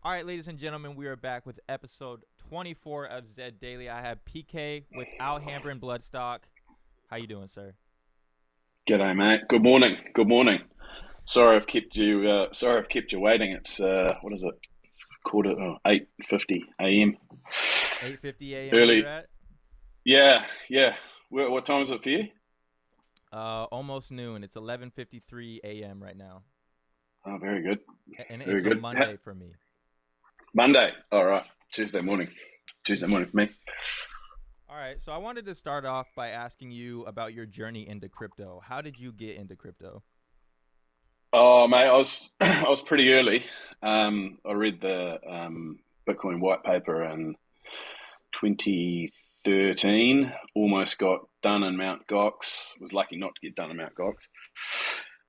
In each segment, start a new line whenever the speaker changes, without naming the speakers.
All right, ladies and gentlemen, we are back with episode 24 of Zed Daily. I have PK with Alhambren Bloodstock. How you doing, sir?
G'day, mate. Good morning. Good morning. Sorry, I've kept you. Sorry, I've kept you waiting. It's what is it? It's quarter 8:50 a.m.
8:50 a.m. where you're
Early.
at?
Yeah, yeah. What time is it for you?
Almost noon. It's 11:53 a.m. right now,
Oh, very good.
and
Very
it's a
good.
Monday for me.
Monday. All right. Tuesday morning. Tuesday morning for me.
All right, so I wanted to start off by asking you about your journey into crypto. How did you get into crypto?
Oh, mate, I was I was pretty early. I read the Bitcoin white paper in 2013. Almost got done in Mount Gox. Was lucky not to get done in Mount Gox.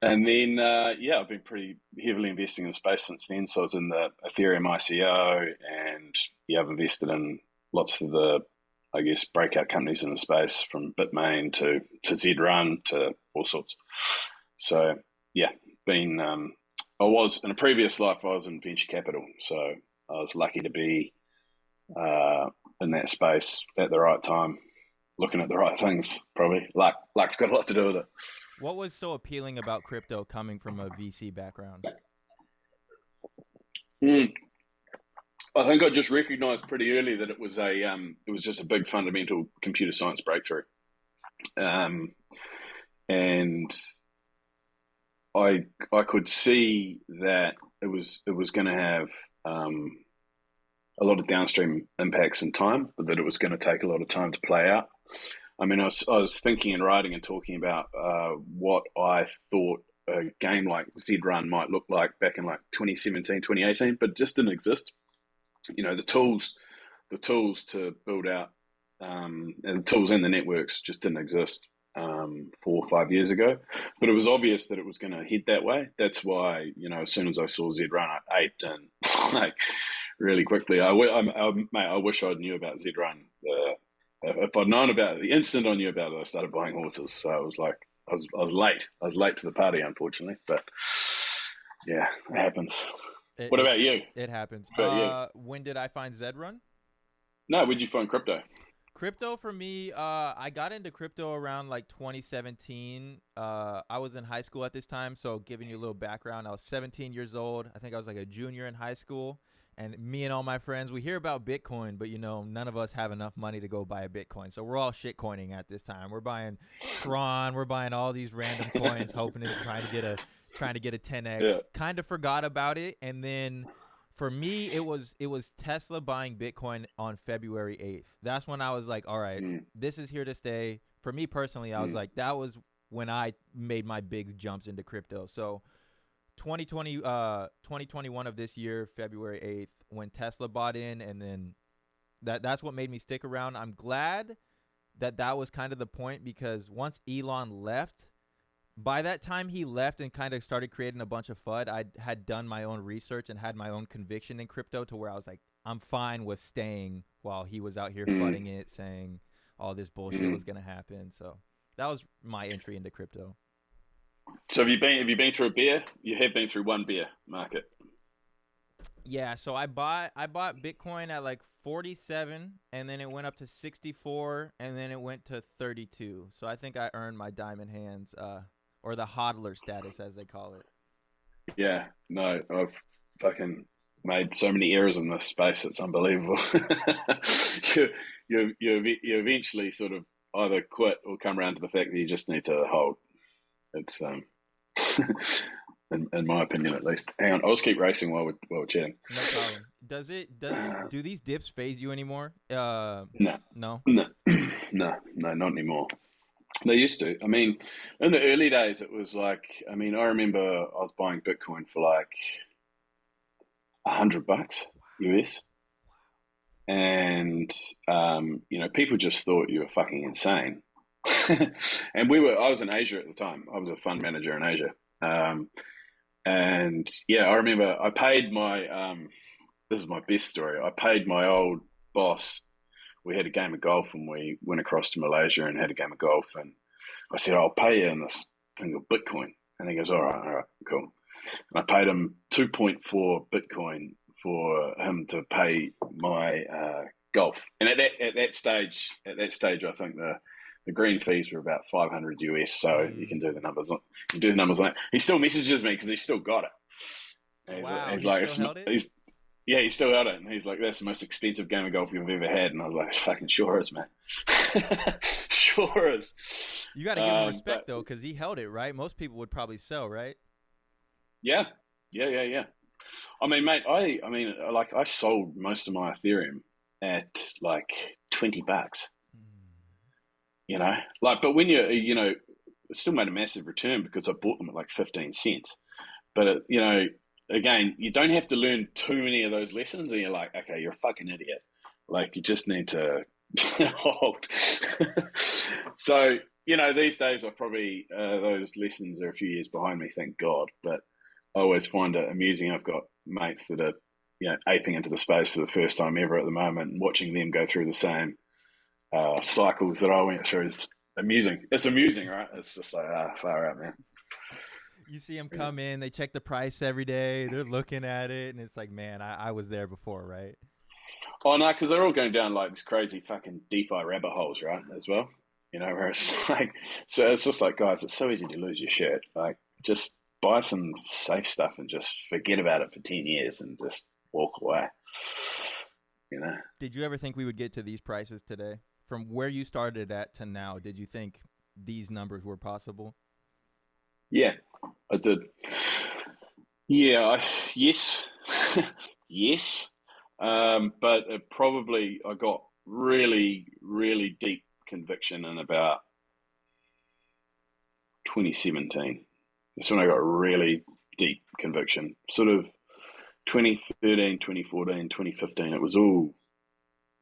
And then, yeah, I've been pretty heavily investing in the space since then. So I was in the Ethereum ICO, and yeah, I've invested in lots of the, I guess, breakout companies in the space, from Bitmain to Zed Run to all sorts. So yeah, been. I was in a previous life. I was in venture capital, so I was lucky to be uh, in that space at the right time, looking at the right things. Probably luck's got a lot to do with it.
What was so appealing about crypto coming from a VC background?
Mm. I think I just recognised pretty early that it was just a big fundamental computer science breakthrough, um, and I could see that it was going to have um, a lot of downstream impacts in time, but that it was going to take a lot of time to play out. I mean, I was thinking and writing and talking about what I thought a game like Zed Run might look like back in like 2017, 2018, but it just didn't exist. The tools to build out, and the tools and the networks just didn't exist 4 or 5 years ago. But it was obvious that it was going to head that way. That's why, as soon as I saw Zed Run, I aped and like really quickly. Mate, I wish I'd knew about Zed Run. If I'd known about it, the instant I knew about it, I started buying horses. So I was like, I was late. I was late to the party, unfortunately. But yeah, it happens.
It
What
it,
about you?
it happens.
What about you?
When did I find Zed Run?
No, where'd you find crypto?
Crypto for me, I got into crypto around like 2017. I was in high school at this time, so giving you a little background, I was 17 years old. I think I was like a junior in high school, and me and all my friends, we hear about Bitcoin, but none of us have enough money to go buy a Bitcoin, so we're all shitcoining at this time. We're buying Tron, we're buying all these random coins, hoping to trying to get a 10x.
Yeah.
Kind of forgot about it, and then for me it was Tesla buying Bitcoin on February 8th. That's when I was like, all right,
Mm,
this is here to stay. For me personally, I was
mm,
like, that was when I made my big jumps into crypto. So 2021 of this year, February 8th, when Tesla bought in, and then that's what made me stick around. I'm glad that was kind of the point, because once Elon left, by that time he left and kind of started creating a bunch of FUD, I had done my own research and had my own conviction in crypto, to where I was like, I'm fine with staying while he was out here
mm,
fudding it, saying all this bullshit
mm.
was gonna happen. So that was my entry into crypto.
So have you been through a beer? You have been through one beer market.
Yeah, so I bought Bitcoin at like 47, and then it went up to 64, and then it went to 32. So I think I earned my diamond hands, or the hodler status as they call it.
Yeah, no, I've fucking made so many errors in this space. It's unbelievable. you, you eventually sort of either quit or come around to the fact that you just need to hold. It's in my opinion at least. Hang on, I'll just keep racing while we're chatting.
No problem. Do these dips phase you anymore?
No,
No.
no, no, not anymore. They used to. I mean, in the early days, it was like, I mean, I remember I was buying Bitcoin for like $100 US, and people just thought you were fucking insane. And I was in Asia at the time. I was a fund manager in Asia, um, and yeah, I remember I paid my. This is my best story. I paid my old boss. We had a game of golf, and we went across to Malaysia and had a game of golf, and I said, I'll pay you in this thing of Bitcoin. And he goes, all right, cool. And I paid him 2.4 Bitcoin for him to pay my golf. And at that stage, I think the green fees were about 500 US. So you can do the numbers. You do the numbers on that. He still messages me because he's still got it. And
Wow,
he's
he
like,
still held it?
yeah, he still got it. And he's like, that's the most expensive game of golf you've ever had. And I was like, fucking sure is, man. Sure is.
You got to give him respect, though, because he held it, right? Most people would probably sell, right?
Yeah. I mean, mate, I sold most of my Ethereum at like $20, you know, like, but when it still made a massive return because I bought them at like 15 cents. But, again, you don't have to learn too many of those lessons. And you're like, okay, you're a fucking idiot. Like, you just need to hold. So, these days I probably, those lessons are a few years behind me, thank God. But I always find it amusing. I've got mates that are, aping into the space for the first time ever at the moment, and watching them go through the same cycles that I went through. It's amusing. It's amusing, right? It's just like, far out, man.
You see them come in, they check the price every day, they're looking at it, and it's like, man, I was there before, right?
Oh, no, because they're all going down like these crazy fucking DeFi rabbit holes, right, as well? Where it's like, so it's just like, guys, it's so easy to lose your shit. Like, just buy some safe stuff and just forget about it for 10 years and just walk away,
Did you ever think we would get to these prices today? From where you started at to now, did you think these numbers were possible?
Yeah, I did. Yeah, yes, yes. But I got really, really deep conviction in about 2017. That's when I got really deep conviction. Sort of 2013, 2014, 2015, it was all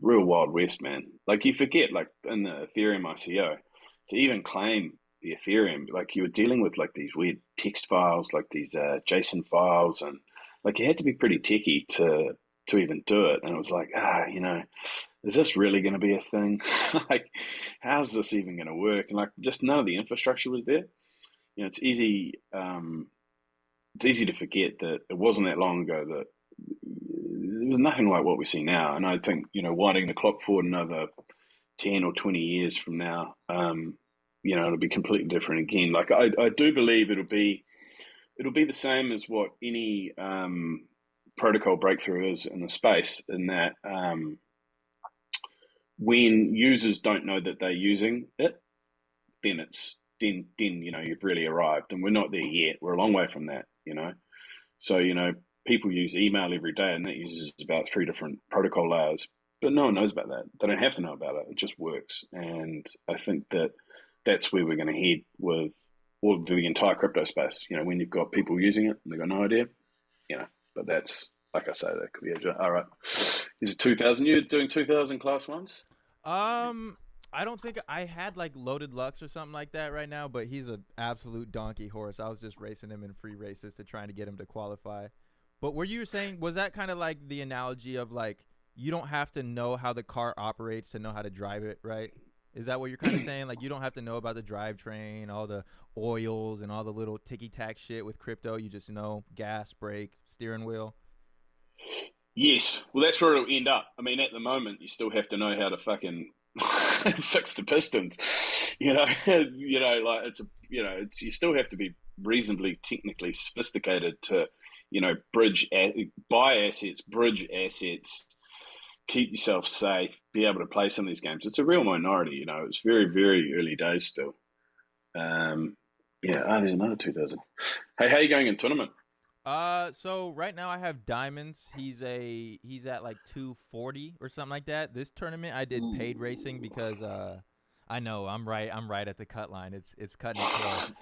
real Wild West, man. Like, you forget, like, in the Ethereum ICO, to even claim the Ethereum, like, you were dealing with like these weird text files, like these JSON files, and like you had to be pretty techie to even do it. And it was like, is this really going to be a thing? Like, how's this even going to work? And like, just none of the infrastructure was there. It's easy to forget that it wasn't that long ago that it was nothing like what we see now. And I think, winding the clock forward another 10 or 20 years from now, it'll be completely different again. Like, I do believe it'll be the same as what any protocol breakthrough is in the space, in that when users don't know that they're using it, then you've really arrived, and we're not there yet. We're a long way from that, So, people use email every day, and that uses about 3 different protocol layers, but no one knows about that. They don't have to know about it. It just works. And I think that's where we're going to head with all the entire crypto space. When you've got people using it and they've got no idea, but that's, like I say, that could be all right. Is it 2000? You're doing 2000 class ones?
I don't think I had like Loaded Lux or something like that right now, but he's an absolute donkey horse. I was just racing him in free races to try to get him to qualify. But were you saying, was that kind of like the analogy of like, you don't have to know how the car operates to know how to drive it, right? Is that what you're kind of saying? Like, you don't have to know about the drivetrain, all the oils, and all the little ticky-tack shit with crypto. You just know gas, brake, steering wheel.
Yes. Well, that's where it'll end up. I mean, at the moment, you still have to know how to fucking fix the pistons. Like, you still have to be reasonably technically sophisticated to, buy assets, bridge assets, keep yourself safe, be able to play some of these games. It's a real minority, it's very, very early days still. There's another 2000. Hey, how are you going in tournament?
So right now I have diamonds. He's at like 240 or something like that. This tournament I did paid racing because I know I'm right at the cut line. It's cutting it close.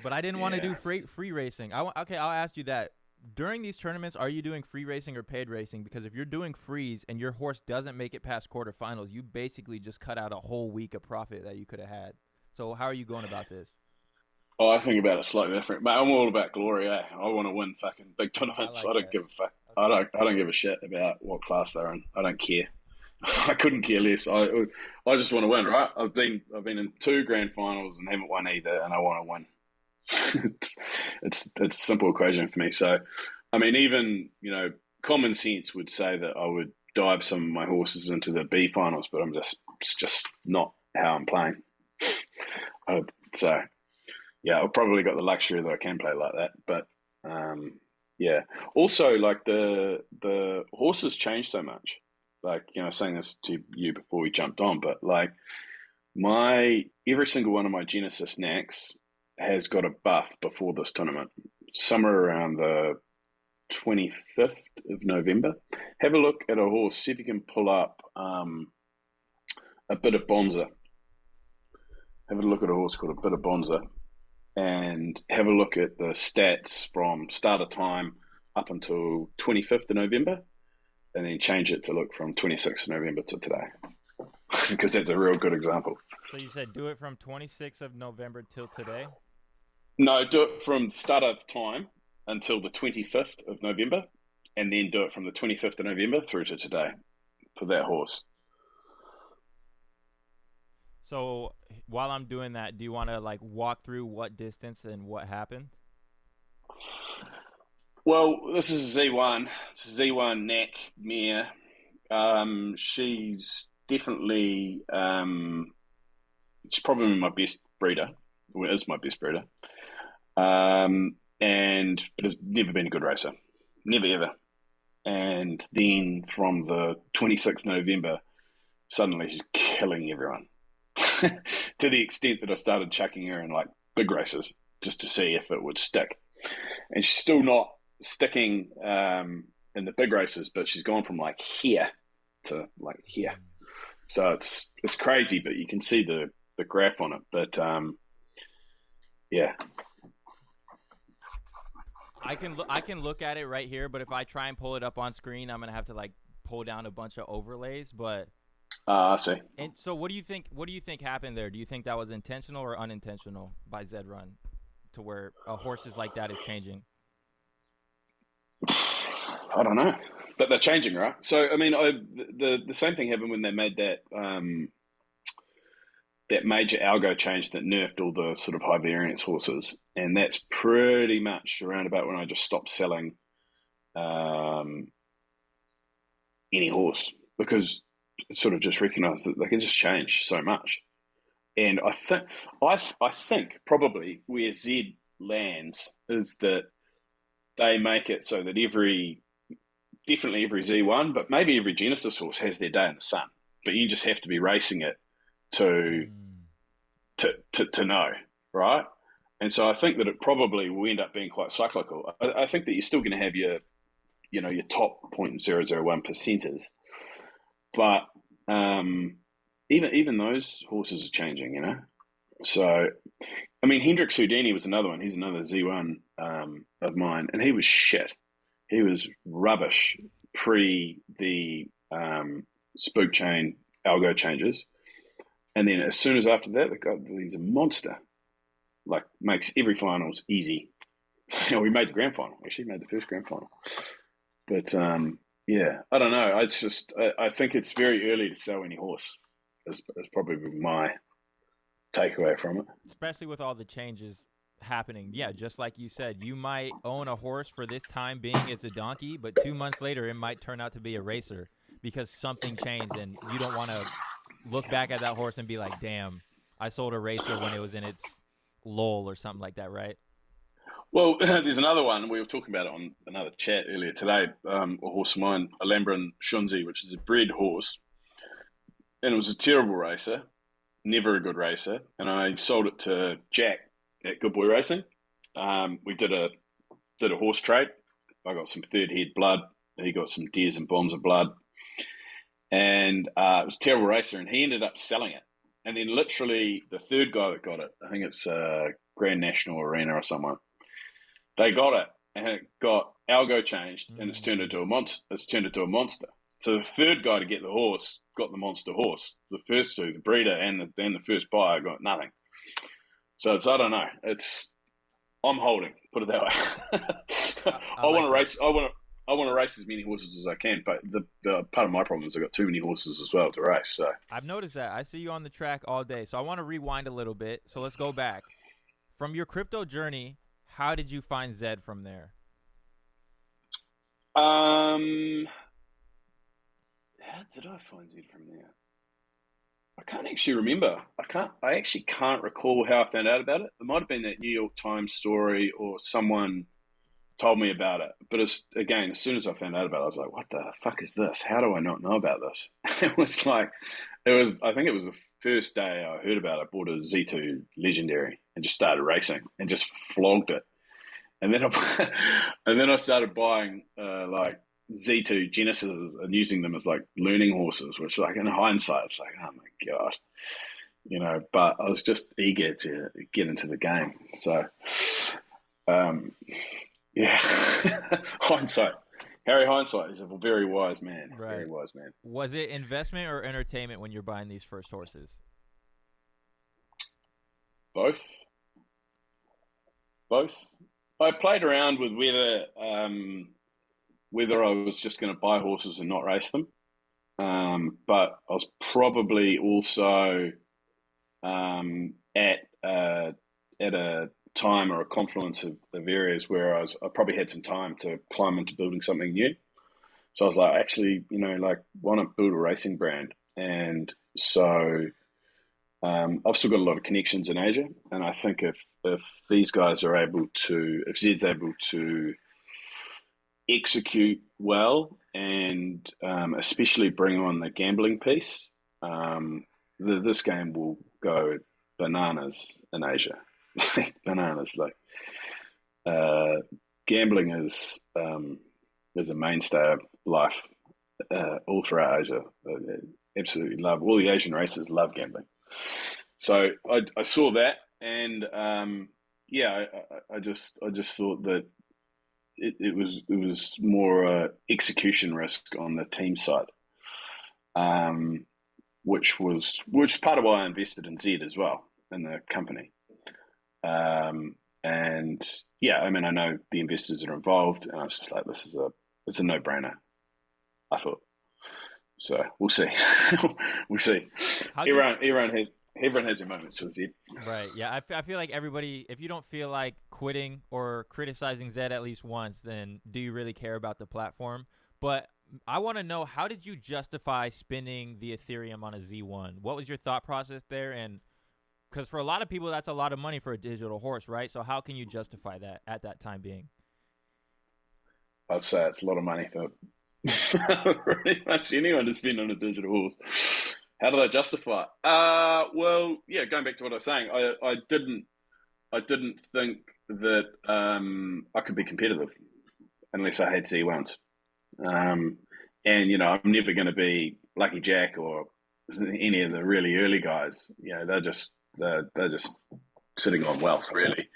But I didn't want to do free racing. I'll ask you that. During these tournaments, are you doing free racing or paid racing? Because if you're doing frees and your horse doesn't make it past quarterfinals, you basically just cut out a whole week of profit that you could have had. So how are you going about this?
Oh, I think about it slightly different. Mate, I'm all about glory, eh? I want to win fucking big tournaments. I don't give a fuck. I don't give a shit about what class they're in. I don't care. I couldn't care less. I just want to win, right? I've been in 2 grand finals and haven't won either, and I want to win. it's a simple equation for me. So, I mean, even common sense would say that I would dive some of my horses into the B finals, but it's just not how I'm playing. So, yeah, I've probably got the luxury that I can play like that. But yeah, also like the horses change so much. Like saying this to you before we jumped on, but like every single one of my Genesis Knacks has got a buff before this tournament, somewhere around the 25th of November. Have a look at a horse, see if you can pull up a bit of Bonza. Have a look at a horse called a bit of Bonza and have a look at the stats from start of time up until 25th of November and then change it to look from 26th of November to today. Because that's a real good example.
So you said do it from 26th of November till today?
No, do it from start of time until the 25th of November, and then do it from the 25th of November through to today for that horse.
So while I'm doing that, do you want to like walk through what distance and what happened?
Well, this is Z1. It's a Z1 neck mare. She's definitely, she's probably my best breeder. Well, is my best breeder. But has never been a good racer. Never, ever. And then from the 26th of November, suddenly she's killing everyone. To the extent that I started chucking her in like big races just to see if it would stick. And she's still not sticking in the big races, but she's gone from like here to like here. So it's crazy, but you can see the graph on it. But yeah.
I can look at it right here, but if I try and pull it up on screen, I'm gonna have to like pull down a bunch of overlays. But
I see.
And so, what do you think? What do you think happened there? Do you think that was intentional or unintentional by Zed Run, to where horses like that is changing?
I don't know, but they're changing, right? So I mean, the same thing happened when they made that that major algo change that nerfed all the sort of high variance horses, and that's pretty much around about when I just stopped selling any horse, because it sort of just recognised that they can just change so much. And I think probably where Zed lands is that they make it so that definitely every Z1, but maybe every Genesis horse has their day in the sun. But you just have to be racing it to know, right? And so I think that it probably will end up being quite cyclical. I think that you're still going to have your top 0.001 percenters, but even those horses are changing, So, I mean, Hendrix Houdini was another one. He's another Z1 of mine, and he was shit. He was rubbish pre the spook chain algo changes. And then as soon as after that, he's a monster. Like, makes every finals easy. We made the grand final. Actually, made the first grand final. But, yeah, I don't know. I think it's very early to sell any horse. That's probably my takeaway from it.
Especially with all the changes happening. Yeah, just like you said, you might own a horse for this time being it's a donkey, but 2 months later it might turn out to be a racer because something changed, and you don't want to look back at that horse and be like, damn, I sold a racer when it was in its lull or something like that, right?
Well, there's another one. We were talking about it on another chat earlier today. A horse of mine, Alhambren Shunzi, which is a bred horse, and it was a terrible racer, never a good racer, and I sold it to Jack at Good Boy Racing. We did a horse trade. I got some third head blood. He got some Deers and Bonza blood. And it was a terrible racer, and he ended up selling it. And then literally the third guy that got it, I think it's Grand National Arena or someone, they got it, and it got algo changed, and it's turned into a monster. So the third guy to get the horse got the monster horse. The first two, the breeder and the first buyer, got nothing. So I don't know. I'm holding. Put it that way. I want to race. I want to race as many horses as I can, but the part of my problem is I've got too many horses as well to race. So
I've noticed that. I see you on the track all day. So I want to rewind a little bit. So let's go back. From your crypto journey, how did you find Zed from there?
Um, how did I find Zed from there? I can't actually remember. I actually can't recall how I found out about it. It might have been that New York Times story or someone told me about it. But again, as soon as I found out about it, I was like, what the fuck is this? How do I not know about this? It was like, I think it was the first day I heard about it. I bought a Z2 Legendary and just started racing and just flogged it. And then and then I started buying like Z2 Genesises and using them as like learning horses, which like in hindsight, it's like, oh my God, but I was just eager to get into the game. So, um, yeah, hindsight. Harry Hindsight is a very wise man. Very
Right.
wise man.
Was it investment or entertainment when you're buying these first horses?
Both. Both. I played around with whether I was just going to buy horses and not race them. But I was probably also at a time or a confluence of areas where I probably had some time to climb into building something new. So I was like, actually, like, why not build a racing brand? And so I've still got a lot of connections in Asia, and I think if these guys are able to, if Zed's able to execute well, and especially bring on the gambling piece, this game will go bananas in Asia. Bananas, like gambling is a mainstay of life all throughout Asia. Absolutely love, all the Asian races love gambling. So I saw that, and yeah, I just thought that it was more execution risk on the team side, which part of why I invested in Zed as well, in the company. And yeah, I mean, I know the investors that are involved, and I was just like, it's a no brainer, I thought. So we'll see. We'll see. Everyone has their moments with Zed.
Right. Yeah. I feel like everybody, if you don't feel like quitting or criticizing Zed at least once, then do you really care about the platform? But I want to know, how did you justify spending the Ethereum on a Z1? What was your thought process there? And because for a lot of people, that's a lot of money for a digital horse, right? So how can you justify that at that time being?
I'd say it's a lot of money for pretty much anyone to spend on a digital horse. How do they justify it? Well, yeah, going back to what I was saying, I didn't think that I could be competitive unless I had C1s. And I'm never going to be Lucky Jack or any of the really early guys. They're just sitting on wealth, really.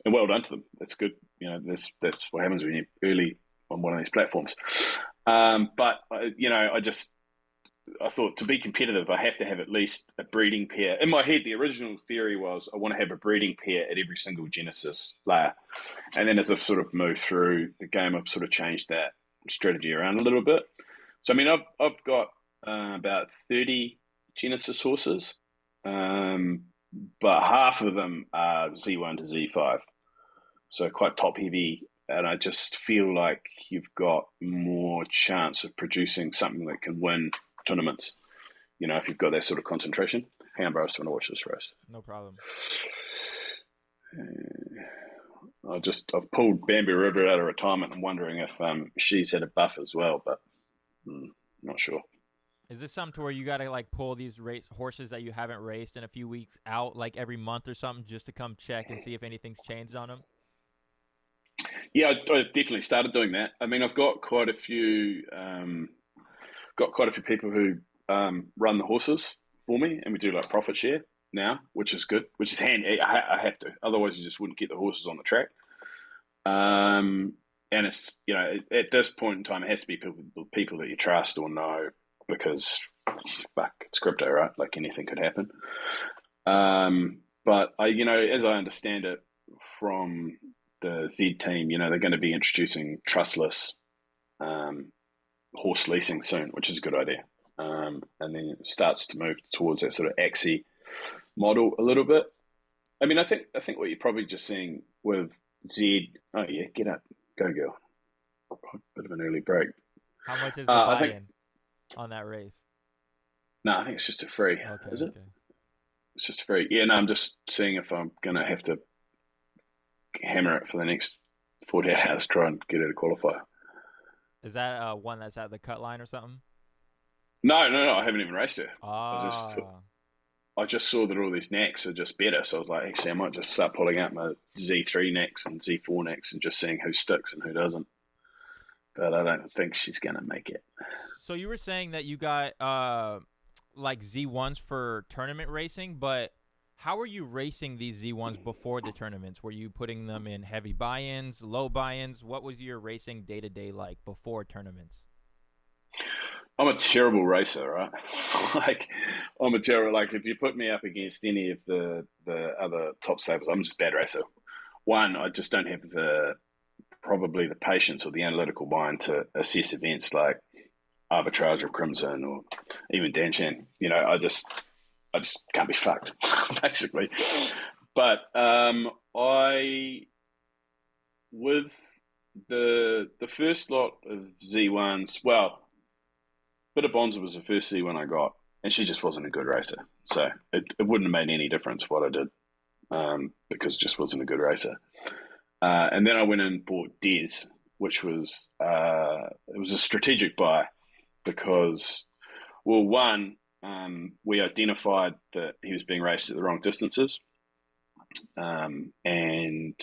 And well done to them. That's good. That's what happens when you're early on one of these platforms. But I thought, to be competitive, I have to have at least a breeding pair. In my head, the original theory was I want to have a breeding pair at every single Genesis layer. And then as I've sort of moved through the game, I've sort of changed that strategy around a little bit. So, I mean, I've got about 30 Genesis horses, but half of them are Z1 to Z5. So quite top heavy. And I just feel like you've got more chance of producing something that can win tournaments, if you've got that sort of concentration. Hang on, bro, I just want to watch this race.
No problem.
I've pulled Bamboo River out of retirement. I'm wondering if she's had a buff as well, but not sure.
Is this something to where you got to like pull these horses that you haven't raced in a few weeks out like every month or something just to come check and see if anything's changed on them?
Yeah, I've definitely started doing that. I mean, I've got quite a few people who run the horses for me, and we do like profit share now, which is good, which is handy. I have to, otherwise you just wouldn't get the horses on the track. And it's at this point in time, it has to be people that you trust or know, because it's crypto, right? Like anything could happen. But as I understand it from the Zed team, they're going to be introducing trustless horse leasing soon, which is a good idea. And then it starts to move towards that sort of Axie model a little bit. I mean, I think what you're probably just seeing with Zed. Oh yeah, get up, go girl. Bit of an early break.
How much is the
I think
buy-in on that race?
no, I think it's just a free.
Okay,
Is it?
okay.
It's just a free. Yeah, no, I'm just seeing if I'm gonna have to hammer it for the next 48 hours, try and get her to qualify.
Is that one that's at the cut line or something?
No, no, no, I haven't even raced her. I just
Ah,
I just saw that all these necks are just better, so I was like, actually, I might just start pulling out my Z3 necks and Z4 necks and just seeing who sticks and who doesn't. But I don't think she's gonna make it.
so you were saying that you got like Z1s for tournament racing, but how were you racing these Z1s before the tournaments? Were you putting them in heavy buy-ins, low buy-ins? What was your racing day to day like before tournaments?
I'm a terrible racer, right? like I'm a terrible like if you put me up against any of the other top stables, I'm just a bad racer. One, I just don't have the probably the patience or the analytical mind to assess events like arbitrage or crimson or even dancing. I just can't be fucked basically. But I with the first lot of Z1s, well, Bit of Bonza was the first Z1 I got, and she just wasn't a good racer. So it wouldn't have made any difference what I did because it just wasn't a good racer. And then I went and bought Des, which was it was a strategic buy because, well, one, we identified that he was being raced at the wrong distances, and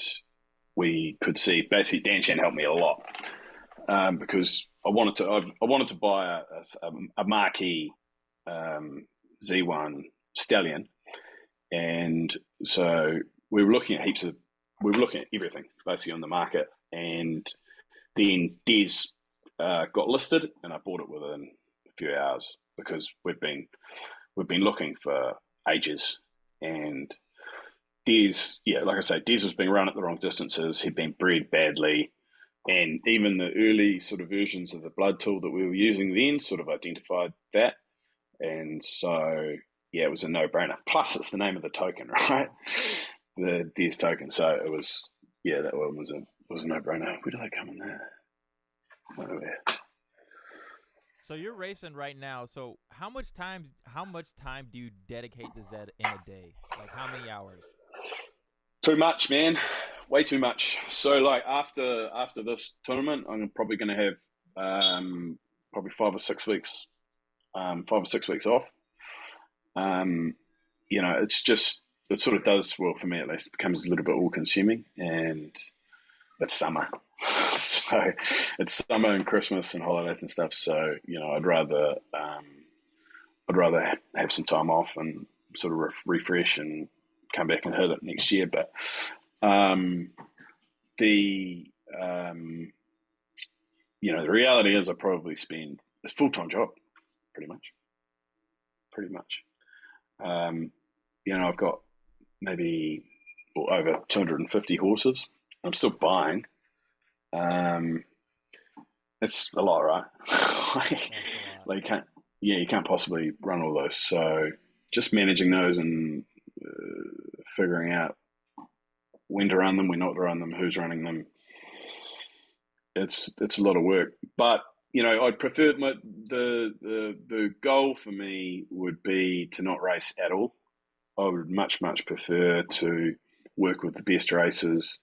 we could see basically Dan Shan helped me a lot because I wanted to buy a marquee Z1 stallion, and so we were looking at everything basically on the market, and then Des got listed, and I bought it within a few hours because we've been looking for ages, and Des, yeah, like I say, Des was being run at the wrong distances. He'd been bred badly, and even the early sort of versions of the blood tool that we were using then sort of identified that, and so yeah, it was a no-brainer. Plus, it's the name of the token, right? The Des token. So it was, yeah, that one was a no-brainer. Where did I come in there? Nowhere.
So you're racing right now. So how much time do you dedicate to Zed in a day? Like how many hours?
Too much, man. Way too much. So like after this tournament, I'm probably going to have probably 5 or 6 weeks, 5 or 6 weeks off. Um, it's just it sort of does well for me at least. It becomes a little bit all consuming, and it's summer, so it's summer and Christmas and holidays and stuff. So I'd rather have some time off and sort of refresh and come back and hit it next year. But um, the the reality is I probably spend it's a full time job, pretty much, pretty much. Um, I've got maybe over 250 horses. I'm still buying. Um, it's a lot, right? like,
That's a lot.
like you can't, yeah, you can't possibly run all those. So just managing those and figuring out when to run them, when not to run them, who's running them. It's a lot of work, but I'd prefer the goal for me would be to not race at all. I would much prefer to work with the best racers,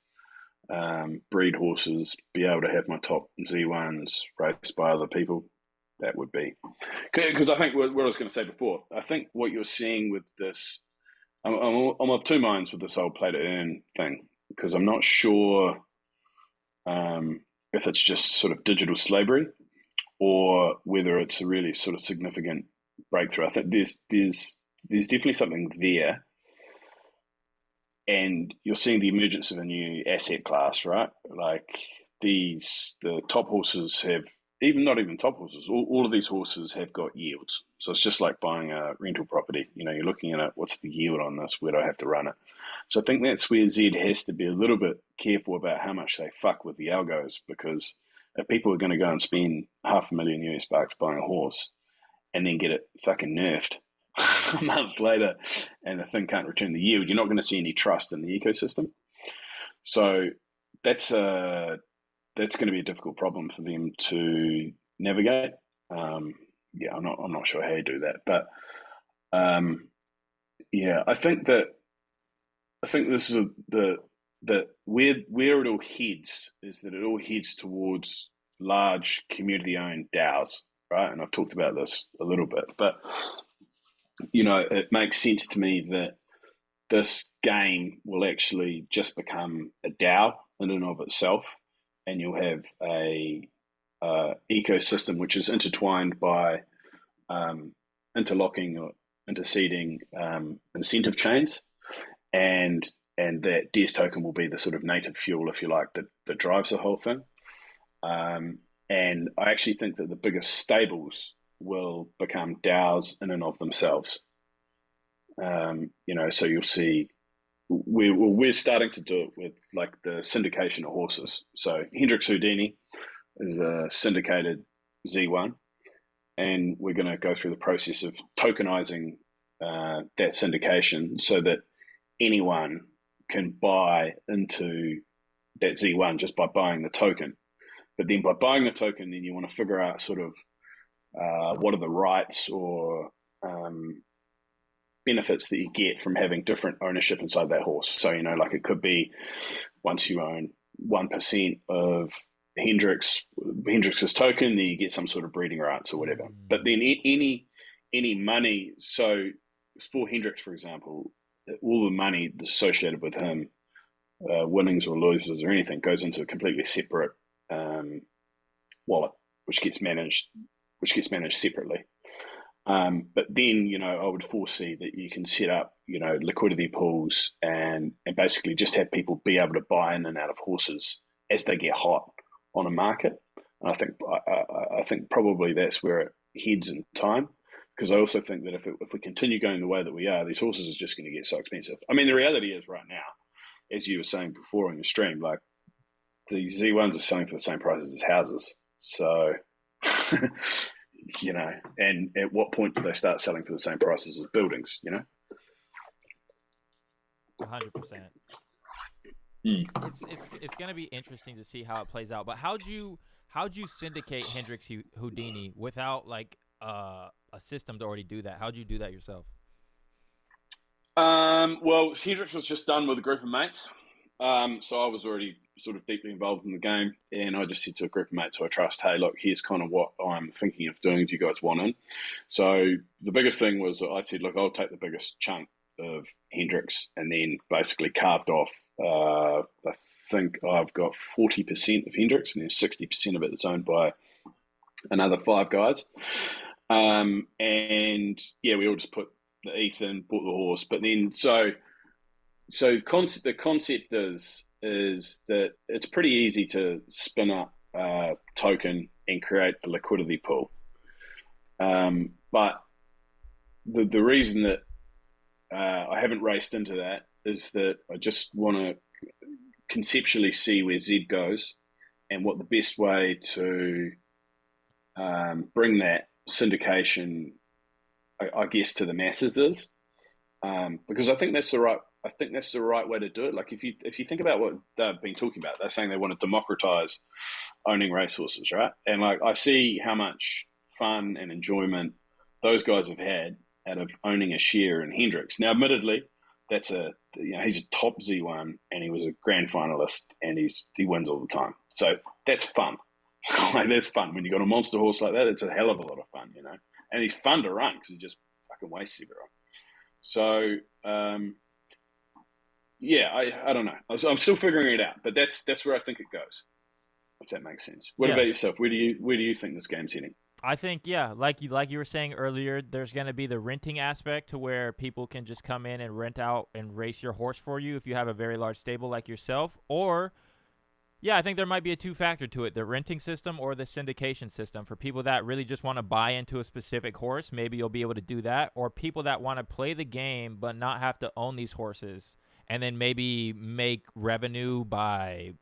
breed horses, be able to have my top Z1s raced by other people. That would be because I think what I was going to say before. I think what you're seeing with this, I'm of two minds with this whole play to earn thing because I'm not sure if it's just sort of digital slavery or whether it's a really sort of significant breakthrough. I think there's definitely something there, and you're seeing the emergence of a new asset class, right? Like the top horses have even not even top horses. All of these horses have got yields, so it's just like buying a rental property. You're looking at it. What's the yield on this? Where do I have to run it? So I think that's where Zed has to be a little bit careful about how much they fuck with the algos, because if people are going to go and spend $500,000 US bucks buying a horse and then get it fucking nerfed, a month later and the thing can't return the yield, you're not going to see any trust in the ecosystem. So that's going to be a difficult problem for them to navigate. Yeah, I'm not sure how you do that, but yeah, I think this is where it all heads is that it all heads towards large community-owned DAOs, right? And I've talked about this a little bit, but it makes sense to me that this game will actually just become a DAO in and of itself, and you'll have a ecosystem which is intertwined by interlocking or interceding incentive chains, and that DES token will be the sort of native fuel, if you like, that drives the whole thing. And I actually think that the biggest stables will become DAOs in and of themselves. So you'll see we're starting to do it with like the syndication of horses. So Hendrix Houdini is a syndicated Z1, and we're going to go through the process of tokenizing that syndication so that anyone can buy into that Z1 just by buying the token. But then by buying the token, then you want to figure out sort of what are the rights or benefits that you get from having different ownership inside that horse. So, like it could be once you own 1% of Hendrix's token, then you get some sort of breeding rights or whatever. But then any money, so for Hendrix, for example, all the money associated with him, winnings or losers or anything, goes into a completely separate wallet, which gets managed separately. But then, I would foresee that you can set up, liquidity pools and basically just have people be able to buy in and out of horses as they get hot on a market. And I think probably that's where it heads in time, because I also think that if we continue going the way that we are, these horses are just going to get so expensive. I mean, the reality is right now, as you were saying before on your stream, like the Z1s are selling for the same prices as houses. So, and at what point do they start selling for the same prices as buildings,
100%. It's going to be interesting to see how it plays out. But how'd you syndicate Hendrix Houdini without like a system to already do that? How'd you do that yourself?
Well, Hendrix was just done with a group of mates. So I was already sort of deeply involved in the game, and I just said to a group of mates who I trust, hey, look, here's kind of what I'm thinking of doing. Do you guys want in? So the biggest thing was I said, look, I'll take the biggest chunk of Hendrix, and then basically carved off, I think I've got 40% of Hendrix, and then 60% of it is owned by another 5 guys. And yeah, we all just put the ETH in, bought the horse. But then, the concept is that it's pretty easy to spin up a token and create a liquidity pool. But the reason that I haven't raced into that is that I just want to conceptually see where Zed goes and what the best way to bring that syndication, I guess, to the masses is, because I think that's the right way to do it. Like if you think about what they've been talking about, they're saying they want to democratize owning racehorses, right? And like I see how much fun and enjoyment those guys have had out of owning a share in Hendrix. Now, admittedly, he's a top Z1 and he was a grand finalist and he wins all the time. So that's fun. Like that's fun when you got a monster horse like that. It's a hell of a lot of fun, and he's fun to run because he just fucking wastes everyone. So yeah, I don't know. I'm still figuring it out, but that's where I think it goes. If that makes sense. What about yourself? Where do you think this game's heading?
I think, yeah, like you were saying earlier, there's going to be the renting aspect to where people can just come in and rent out and race your horse for you if you have a very large stable like yourself. Or, yeah, I think there might be a two-factor to it, the renting system or the syndication system. For people that really just want to buy into a specific horse, maybe you'll be able to do that. Or people that want to play the game but not have to own these horses and then maybe make revenue by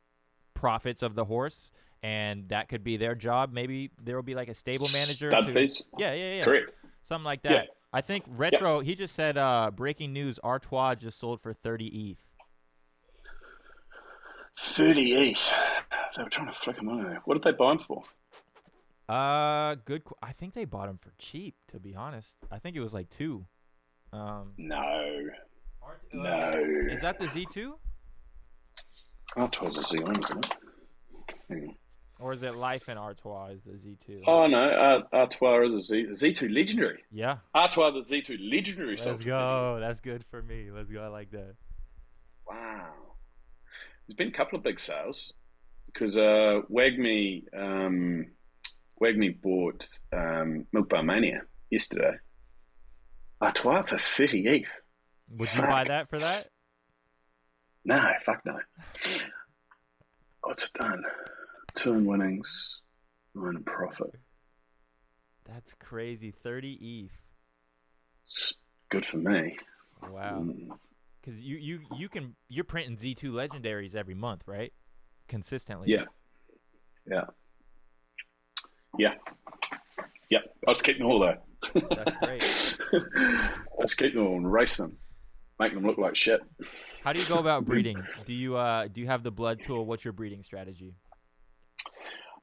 profits of the horse. And that could be their job. Maybe there will be like a stable manager.
Stud fees.
Yeah.
Correct.
Something like that. I think
Yep.
Retro, he just said, breaking news, Artois just sold for 30 ETH.
30 ETH. They were trying to flick him on there. What did they buy him for?
I think they bought him for cheap, to be honest. I think it was like 2. Um,
No.
Art,
No.
is that the Z2?
Artois is Z1, isn't it? Hang on.
Or is it Life and Artois is the Z2?
Oh, no. Artois is a Z2 Legendary.
Yeah.
Artois, the Z2 Legendary sold
Let's
for 30.
go. That's good for me. Let's go. I like that.
Wow. There's been a couple of big sales because Wagme bought Milk Bar Mania yesterday. Artois for 30 ETH.
Would you buy that for that?
No, fuck no. What's it done? 2 in winnings, 9 in profit.
That's crazy. 30 ETH.
It's good for me.
Wow. Because you're printing Z2 legendaries every month, right? Consistently.
Yeah. I was keeping them all though.
That's great.
I was keeping them all and race them, make them look like shit.
How do you go about breeding? Do you have the blood tool? What's your breeding strategy?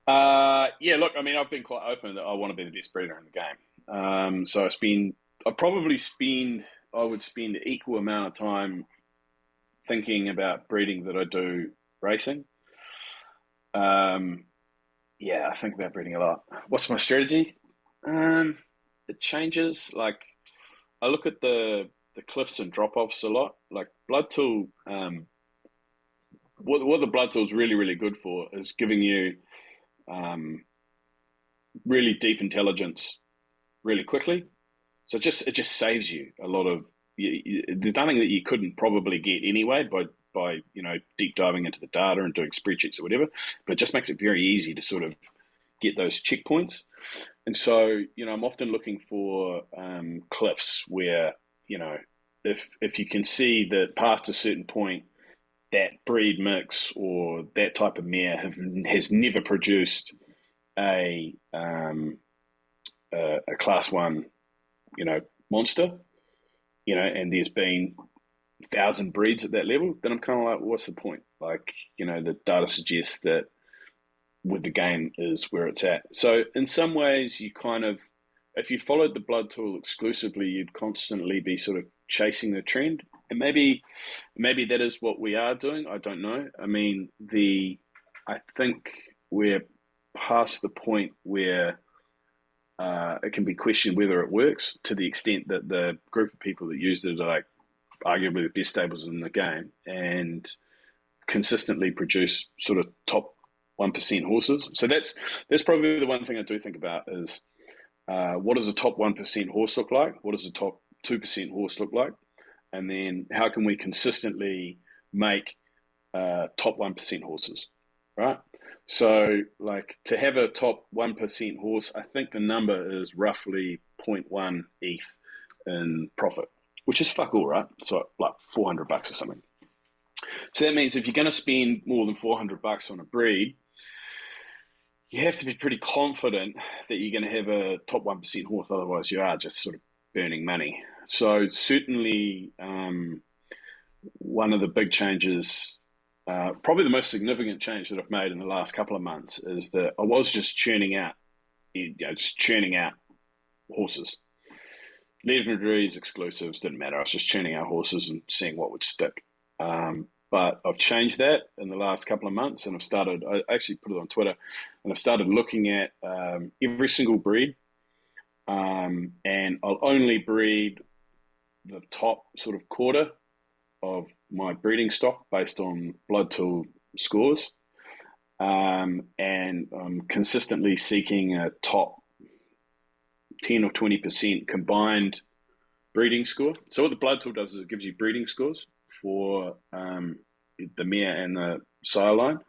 Yeah, look, I mean, I've been quite open that I want to be the best breeder in the game. So I would spend the equal amount of time thinking about breeding that I do racing. Yeah, I think about breeding a lot. What's my strategy? It changes. Like, I look at the cliffs and drop-offs a lot. Like, blood tool, what the blood tool is really, really good for is giving you really deep intelligence really quickly. So it just saves you a lot of. There's nothing that you couldn't probably get anyway by deep diving into the data and doing spreadsheets or whatever. But it just makes it very easy to sort of get those checkpoints. And so I'm often looking for cliffs where if you can see that past a certain point that breed mix or that type of mare has never produced a class 1 monster, and there's been 1,000 breeds at that level, then I'm kind of like, what's the point? Like, the data suggests that with the game is where it's at. So in some ways, you kind of, if you followed the blood tool exclusively, you'd constantly be sort of chasing the trend. And maybe that is what we are doing. I don't know. I mean, I think we're past the point where it can be questioned whether it works, to the extent that the group of people that used it are like arguably the best stables in the game and consistently produce sort of top 1% horses. So that's probably the one thing I do think about is what does a top 1% horse look like? What does a top 2% horse look like? And then how can we consistently make top 1% horses, right? So, like, to have a top 1% horse, I think the number is roughly 0.1 ETH in profit, which is fuck all, right? So, like $400 or something. So that means if you're going to spend more than $400 on a breed, you have to be pretty confident that you're going to have a top 1% horse. Otherwise, you are just sort of burning money. So certainly, one of the big changes, probably the most significant change that I've made in the last couple of months, is that I was just churning out horses. Legendaries, exclusives, didn't matter. I was just churning out horses and seeing what would stick. But I've changed that in the last couple of months, and I actually put it on Twitter, and I've started looking at every single breed, and I'll only breed the top sort of quarter of my breeding stock based on blood tool scores, and I'm consistently seeking a top 10 or 20% combined breeding score. So what the blood tool does is it gives you breeding scores for the mare and the sire line,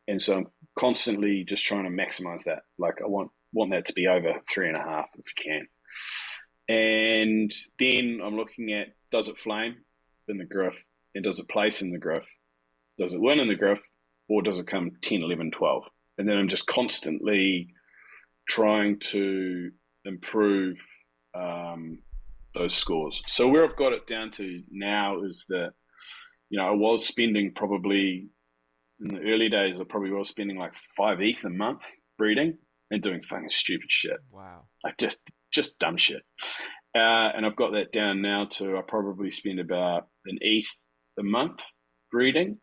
and so I'm constantly just trying to maximize that. Like, I want that to be over 3.5 if you can. And then I'm looking at, does it flame in the griff, and does it place in the griff? Does it win in the griff, or does it come 10, 11, 12? And then I'm just constantly trying to improve those scores. So where I've got it down to now is that, I was spending probably in the early days, I probably was spending like 5 ETH a month breeding and doing fucking stupid shit.
Wow.
Like just dumb shit. And I've got that down now to I probably spend about an ETH a month breeding.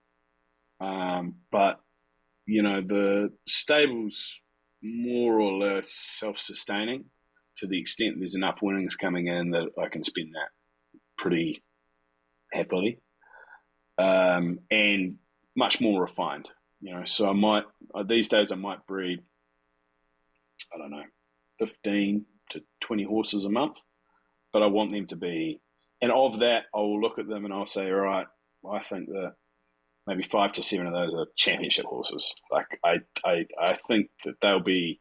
But the stable's more or less self-sustaining to the extent there's enough winnings coming in that I can spend that pretty happily. And much more refined, So I might these days I might breed, I don't know, 15 to 20 horses a month, but I want them to be, and of that I will look at them and I'll say, all right, I think that maybe 5 to 7 of those are championship horses. Like I think that they'll be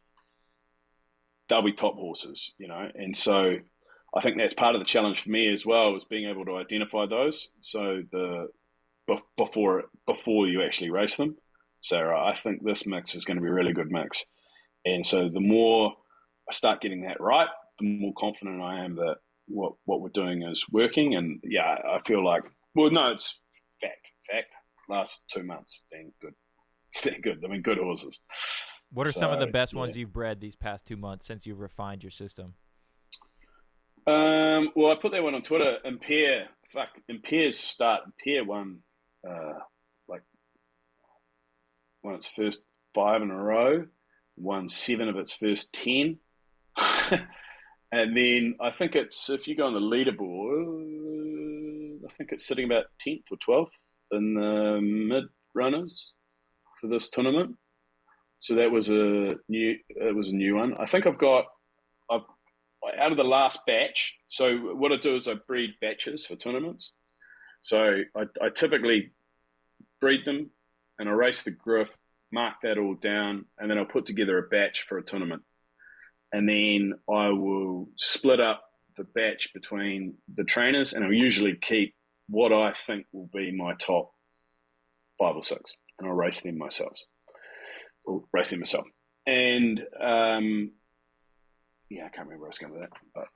top horses, and so I think that's part of the challenge for me as well, is being able to identify those. So before you actually race them, say, right, I think this mix is going to be a really good mix. And so the more I start getting that right, the more confident I am that what we're doing is working. And yeah, I feel like, well, no, it's fact. Last 2 months, been good. They're good. I mean, good horses.
What are some of the best ones you've bred these past 2 months since you've refined your system?
Well, I put that one on Twitter. Impair won won its first 5 in a row, won 7 of its first 10. And then I think if you go on the leaderboard, I think it's sitting about 10th or 12th in the mid runners for this tournament. So that was a new one. I think I've out of the last batch. So what I do is I breed batches for tournaments. So I typically breed them and I race the griff, mark that all down, and then I'll put together a batch for a tournament. And then I will split up the batch between the trainers, and I'll usually keep what I think will be my top 5 or 6, and I'll race them myself. And I can't remember where I was going with that. But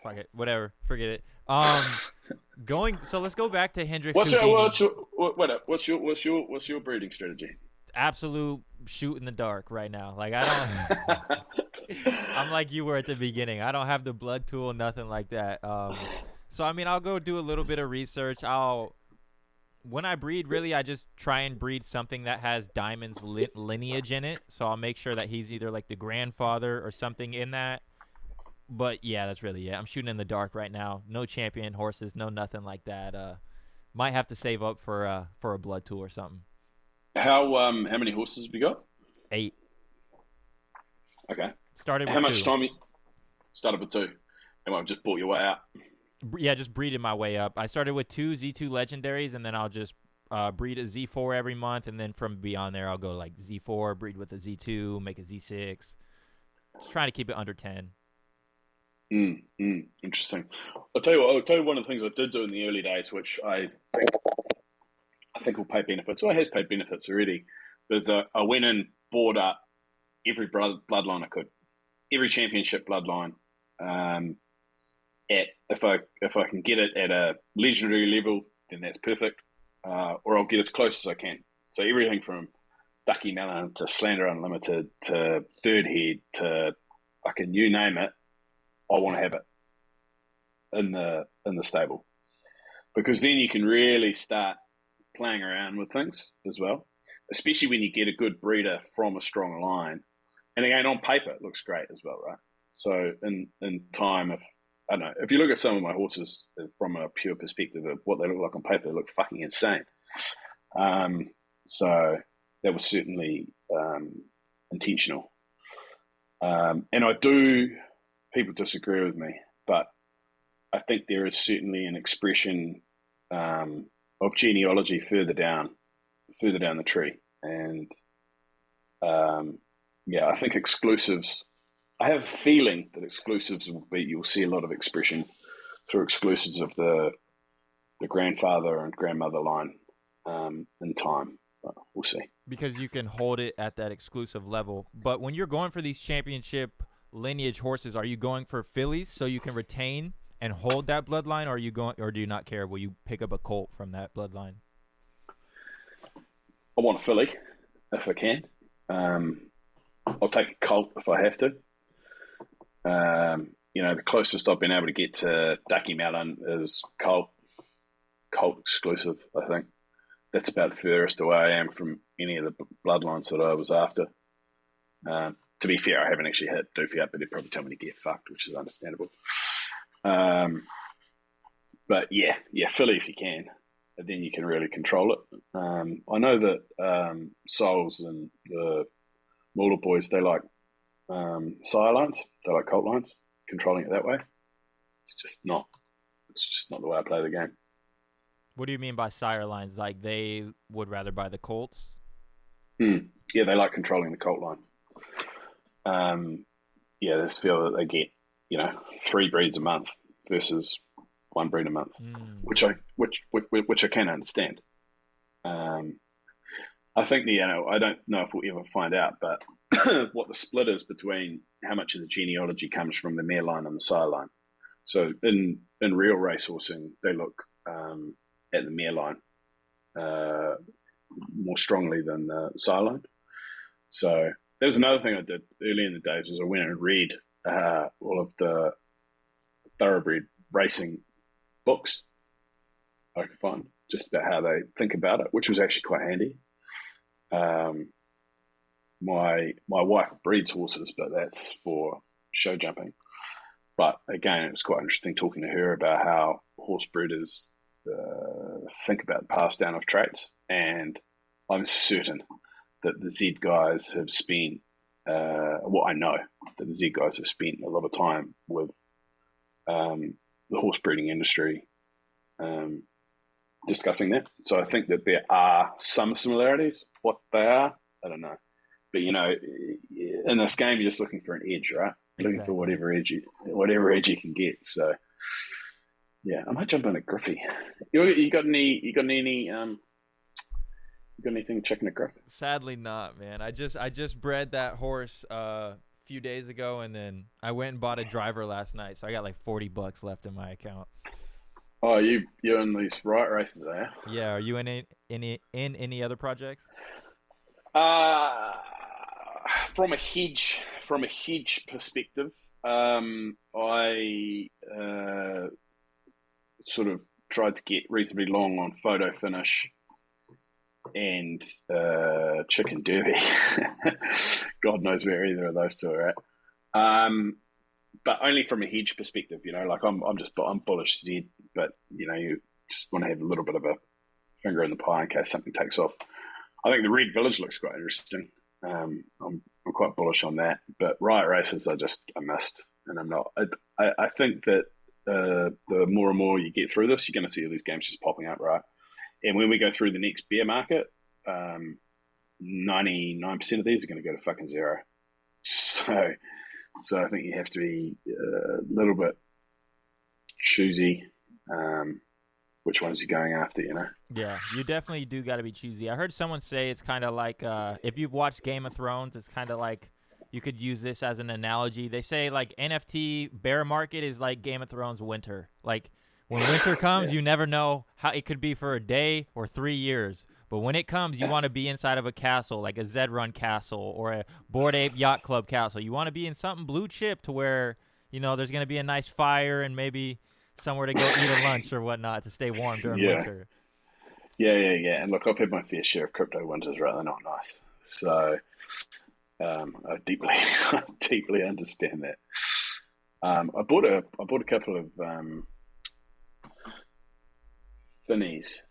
fuck it, whatever, forget it. So let's go back to Hendrix.
What's your breeding strategy?
Absolute shoot in the dark right now. Like I don't. I'm like you were at the beginning. I don't have the blood tool, nothing like that. So I mean, I'll go do a little bit of research. When I breed, really, I just try and breed something that has Diamond's lineage in it. So I'll make sure that he's either like the grandfather or something in that. But yeah, that's really it. I'm shooting in the dark right now. No champion horses, no nothing like that. Might have to save up for a blood tool or something.
How many horses have you got?
8.
Okay.
Started with
How
2.
much time you started with 2? And I've just bought your way out.
Yeah, just breeding my way up. I started with 2 Z2 legendaries, and then I'll just breed a Z4 every month, and then from beyond there, I'll go like Z4, breed with a Z2, make a Z6. Just trying to keep it under 10.
Interesting. I'll tell you one of the things I did do in the early days, which I think will pay benefits, or has paid benefits already, is I went and bought up every bloodline I could, every championship bloodline. If I can get it at a legendary level, then that's perfect, or I'll get as close as I can. So everything from Ducky Melon to Slander Unlimited to Third Head to fucking you name it, I want to have it in the stable, because then you can really start playing around with things as well, especially when you get a good breeder from a strong line. And again, on paper, it looks great as well, right? So in time, if you look at some of my horses from a pure perspective of what they look like on paper, they look fucking insane. So that was certainly intentional. And people disagree with me, but I think there is certainly an expression of genealogy further down the tree. And I think exclusives, I have a feeling that exclusives you'll see a lot of expression through exclusives of the grandfather and grandmother line in time. But we'll see.
Because you can hold it at that exclusive level. But when you're going for these championship lineage horses, are you going for fillies so you can retain and hold that bloodline, or are you going, or do you not care? Will you pick up a colt from that bloodline?
I want a filly if I can. I'll take a colt if I have to. The closest I've been able to get to Ducky Mountain is colt exclusive, I think. That's about the furthest away I am from any of the bloodlines that I was after. To be fair, I haven't actually hit Doofy up, but they'd probably tell me to get fucked, which is understandable. But yeah, filly if you can, and then you can really control it. I know that Souls and the Muller boys, they like sire lines, they like colt lines, controlling it that way. It's just not the way I play the game.
What do you mean by sire lines? Like they would rather buy the colts?
Yeah, they like controlling the colt line. They just feel that they get 3 breeds a month versus 1 breed a month, which I can understand. I think I don't know if we'll ever find out, but what the split is between how much of the genealogy comes from the mare line and the sire line. So in real racehorsing, they look at the mare line more strongly than the sire line. So there was another thing I did early in the days was I went and read all of the thoroughbred racing books I could find, just about how they think about it, which was actually quite handy. My wife breeds horses, but that's for show jumping. But again, it was quite interesting talking to her about how horse breeders think about the pass down of traits, and I'm certain that the Z guys have spent, I know that the Z guys have spent a lot of time with the horse breeding industry discussing that. So I think that there are some similarities. What they are, I don't know. But in this game, you're just looking for an edge, right? Exactly. Looking for whatever edge you can get. So yeah, I might jump on a Griffey. You got anything checking a Griff?
Sadly not, man. I just bred that horse a few days ago, and then I went and bought a driver last night, so I got like $40 left in my account.
Oh, you're in these riot races, are you?
Yeah. Are you in any other projects?
From a hedge perspective, I sort of tried to get reasonably long on photo finish and chicken derby. God knows where either of those two are at. But only from a hedge perspective, like I'm bullish Z, but you just want to have a little bit of a finger in the pie in case something takes off. I think the Red Village looks quite interesting. I'm quite bullish on that, but riot races I missed, and I'm not. I think that the more and more you get through this, you're going to see all these games just popping up, right? And when we go through the next bear market, 99% of these are going to go to fucking zero. So I think you have to be a little bit choosy. Which ones you're going after,
Yeah, you definitely do got to be choosy. I heard someone say it's kind of like if you've watched Game of Thrones, it's kind of like you could use this as an analogy. They say like NFT bear market is like Game of Thrones winter. Like when winter comes,
Yeah.
You never know how it could be for a day or 3 years. But when it comes, you want to be inside of a castle, like a Zed Run castle or a Bored Ape Yacht Club castle. You want to be in something blue chip to where, there's going to be a nice fire and maybe somewhere to go eat a lunch or whatnot to stay warm during winter.
Yeah. And look, I've had my fair share of crypto winters, right? They're not nice. So I deeply understand that. I bought a couple of Finnies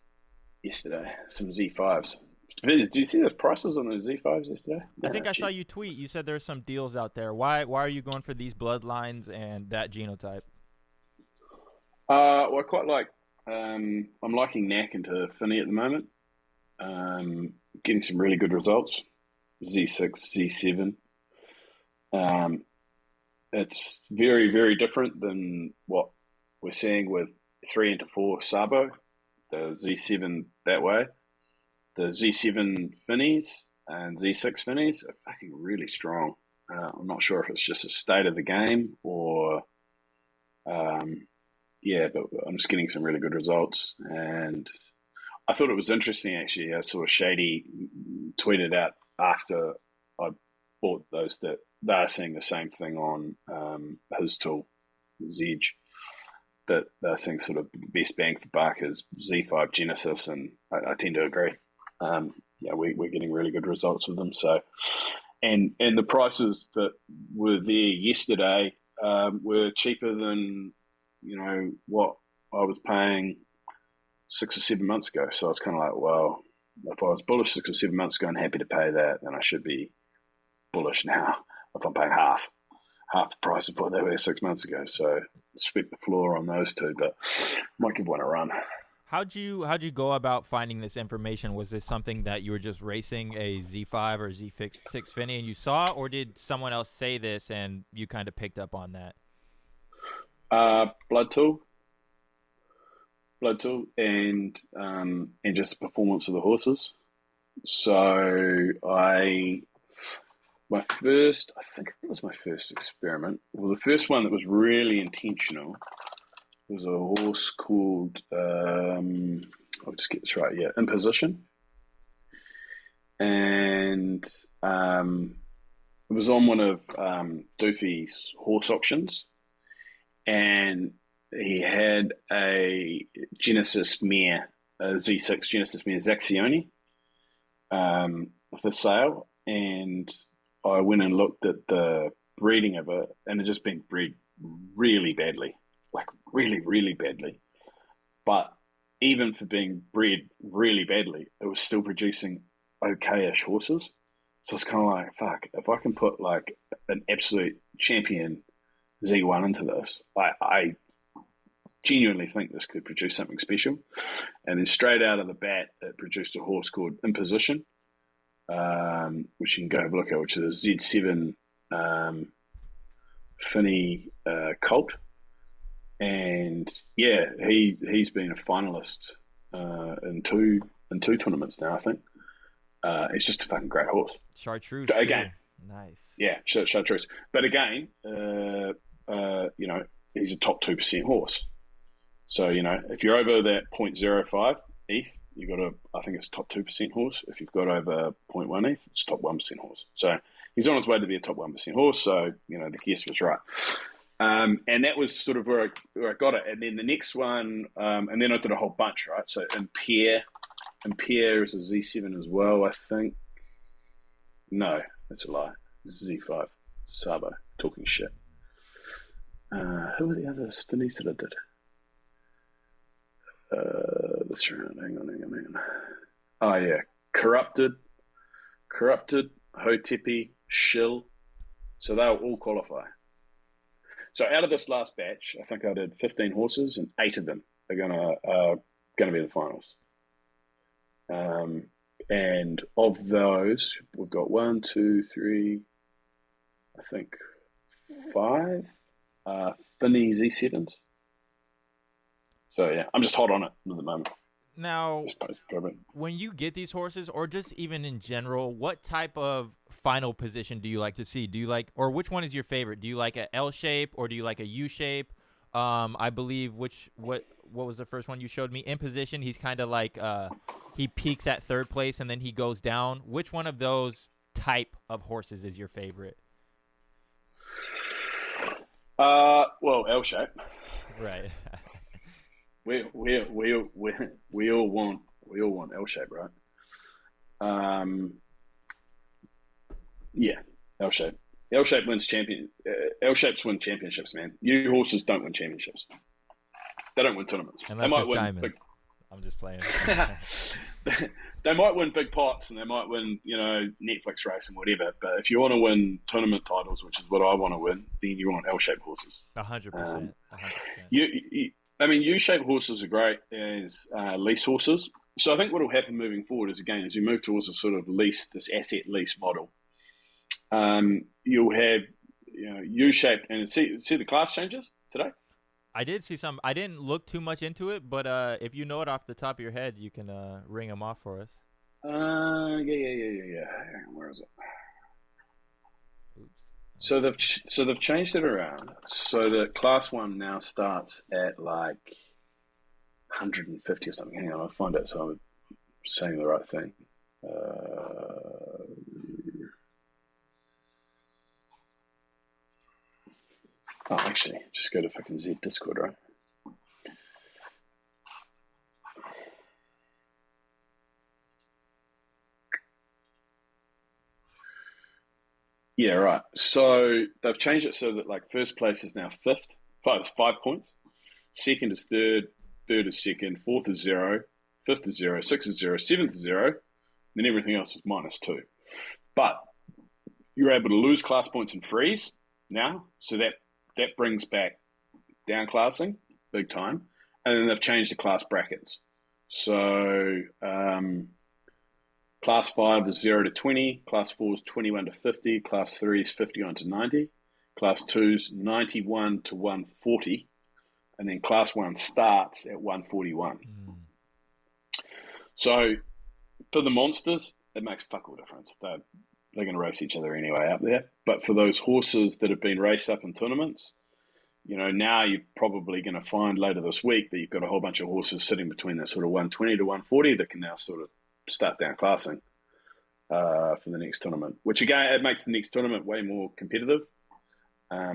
yesterday, some Z5s. Did you see the prices on those Z5s yesterday?
I think I saw you tweet. You said there's some deals out there. Why are you going for these bloodlines and that genotype?
Well, I quite like. I'm liking Knack into Finny at the moment. Getting some really good results. Z6, Z7. It's very, very different than what we're seeing with 3 into 4 Sabo. The Z7 that way. The Z7 Finnies and Z6 Finnies are fucking really strong. I'm not sure if it's just a state of the game or, yeah, but I'm just getting some really good results. And I thought it was interesting, actually. I saw Shady tweeted out after I bought those that they're seeing the same thing on his tool, Zed, that they're seeing sort of best bang for buck is Z5 Genesis, and I tend to agree. Yeah, we're getting really good results with them. So, and the prices that were there yesterday were cheaper than what I was paying 6 or 7 months ago. So I was kind of like, well, if I was bullish 6 or 7 months ago and happy to pay that, then I should be bullish now if I'm paying half the price of what they were 6 months ago. So sweep the floor on those two, but might give one a run.
How'd you go about finding this information? Was this something that you were just racing a Z5 or Z6 Finny and you saw, or did someone else say this and you kind of picked up on that?
Blood tool, and just the performance of the horses. So I think it was my first experiment. Well, the first one that was really intentional was a horse called, I'll just get this right, yeah, Imposition. And it was on one of Doofy's horse auctions. And he had a Genesis mare, a Z6 Genesis mare, Zaxioni, for sale. And I went and looked at the breeding of it, and it just been bred really badly, like really, really badly. But even for being bred really badly, it was still producing okay-ish horses. So it's kind of like, fuck, if I can put like an absolute champion Z1 into this, I genuinely think this could produce something special. And then straight out of the bat, it produced a horse called Imposition, which you can go have a look at, which is a Z7 Finny colt. And yeah, he's been a finalist in two tournaments now, I think. It's just a fucking great horse.
Chartreuse
again,
too. Nice.
Yeah, chartreuse. But again, he's a top 2% horse. So if you're over that 0.05 ETH, you've got I think it's top 2% horse. If you've got over 0.1 ETH, it's top 1% horse. So he's on his way to be a top 1% horse. So the guess was right. And that was sort of where I got it. And then the next one, and then I did a whole bunch, right? So Impere is a Z7 as well, I think. No, that's a lie. This is Z5. Sabo, talking shit. Who were the other spinnies that I did? This round, hang on. Oh yeah, Corrupted, Hotepi, Shill. So they'll all qualify. So out of this last batch, I think I did 15 horses, and 8 of them are gonna be in the finals. And of those, we've got 1, 2, 3, I think 5 Finny Z7s. So yeah, I'm just hot on it at the moment.
Now, when you get these horses, or just even in general, what type of final position do you like to see? Do you like, or which one is your favorite? Do you like a L shape, or do you like a U shape? I believe what was the first one you showed me? In position, he's kind of like he peaks at third place and then he goes down. Which one of those type of horses is your favorite?
Well, L shape.
Right.
We all want L shape, right? Yeah, L shape. L shape wins L shapes win championships, man. U horses don't win championships. They don't win tournaments.
Unless
they might
it's
win
diamonds. I'm just playing.
They might win big pots and they might win, Netflix race and whatever. But if you want to win tournament titles, which is what I want to win, then you want L-shaped horses.
100%.
U-shaped horses are great as lease horses. So I think what will happen moving forward is, again, as you move towards a sort of this asset lease model, you'll have U-shaped, and see the class changes today?
I did see some. I didn't look too much into it, but if you know it off the top of your head, you can ring them off for us.
Yeah. Where is it?
Oops.
So they've changed it around so that class one now starts at like 150 or something. Hang on, I'll find it so I'm saying the right thing. Actually, just go to fucking Z Discord, right? Yeah, right. So they've changed it so that like first place is now fifth. It's 5 points. Second is third. Third is second. Fourth is zero. Fifth is zero. Sixth is zero. Seventh is zero. Then everything else is -2. But you're able to lose class points and freeze now, so that brings back down classing big time. And then they've changed the class brackets. So class 5 is 0 to 20, class 4 is 21 to 50, class 3 is 51 to 90, class 2 is 91 to 140, and then class 1 starts at 141. So for the monsters, it makes fuck all difference. They're going to race each other anyway up there. But for those horses that have been raced up in tournaments, now you're probably going to find later this week that you've got a whole bunch of horses sitting between that sort of 120 to 140 that can now sort of start down classing for the next tournament, which again, it makes the next tournament way more competitive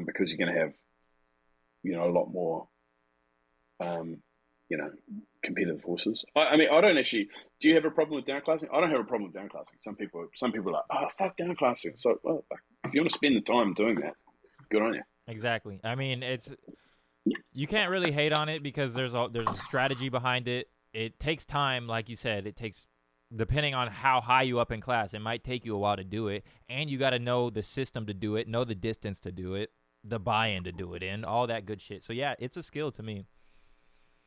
because you're going to have, a lot more, competitive horses. I mean, I don't actually. Do you have a problem with downclassing? I don't have a problem with downclassing. Some people are like, oh, fuck downclassing. So, well, if you want to spend the time doing that, good on you.
Exactly. I mean, you can't really hate on it because there's a strategy behind it. It takes time, like you said. It takes, depending on how high you up in class, it might take you a while to do it, and you got to know the system to do it, know the distance to do it, the buy-in to do it in, all that good shit. So yeah, it's a skill to me.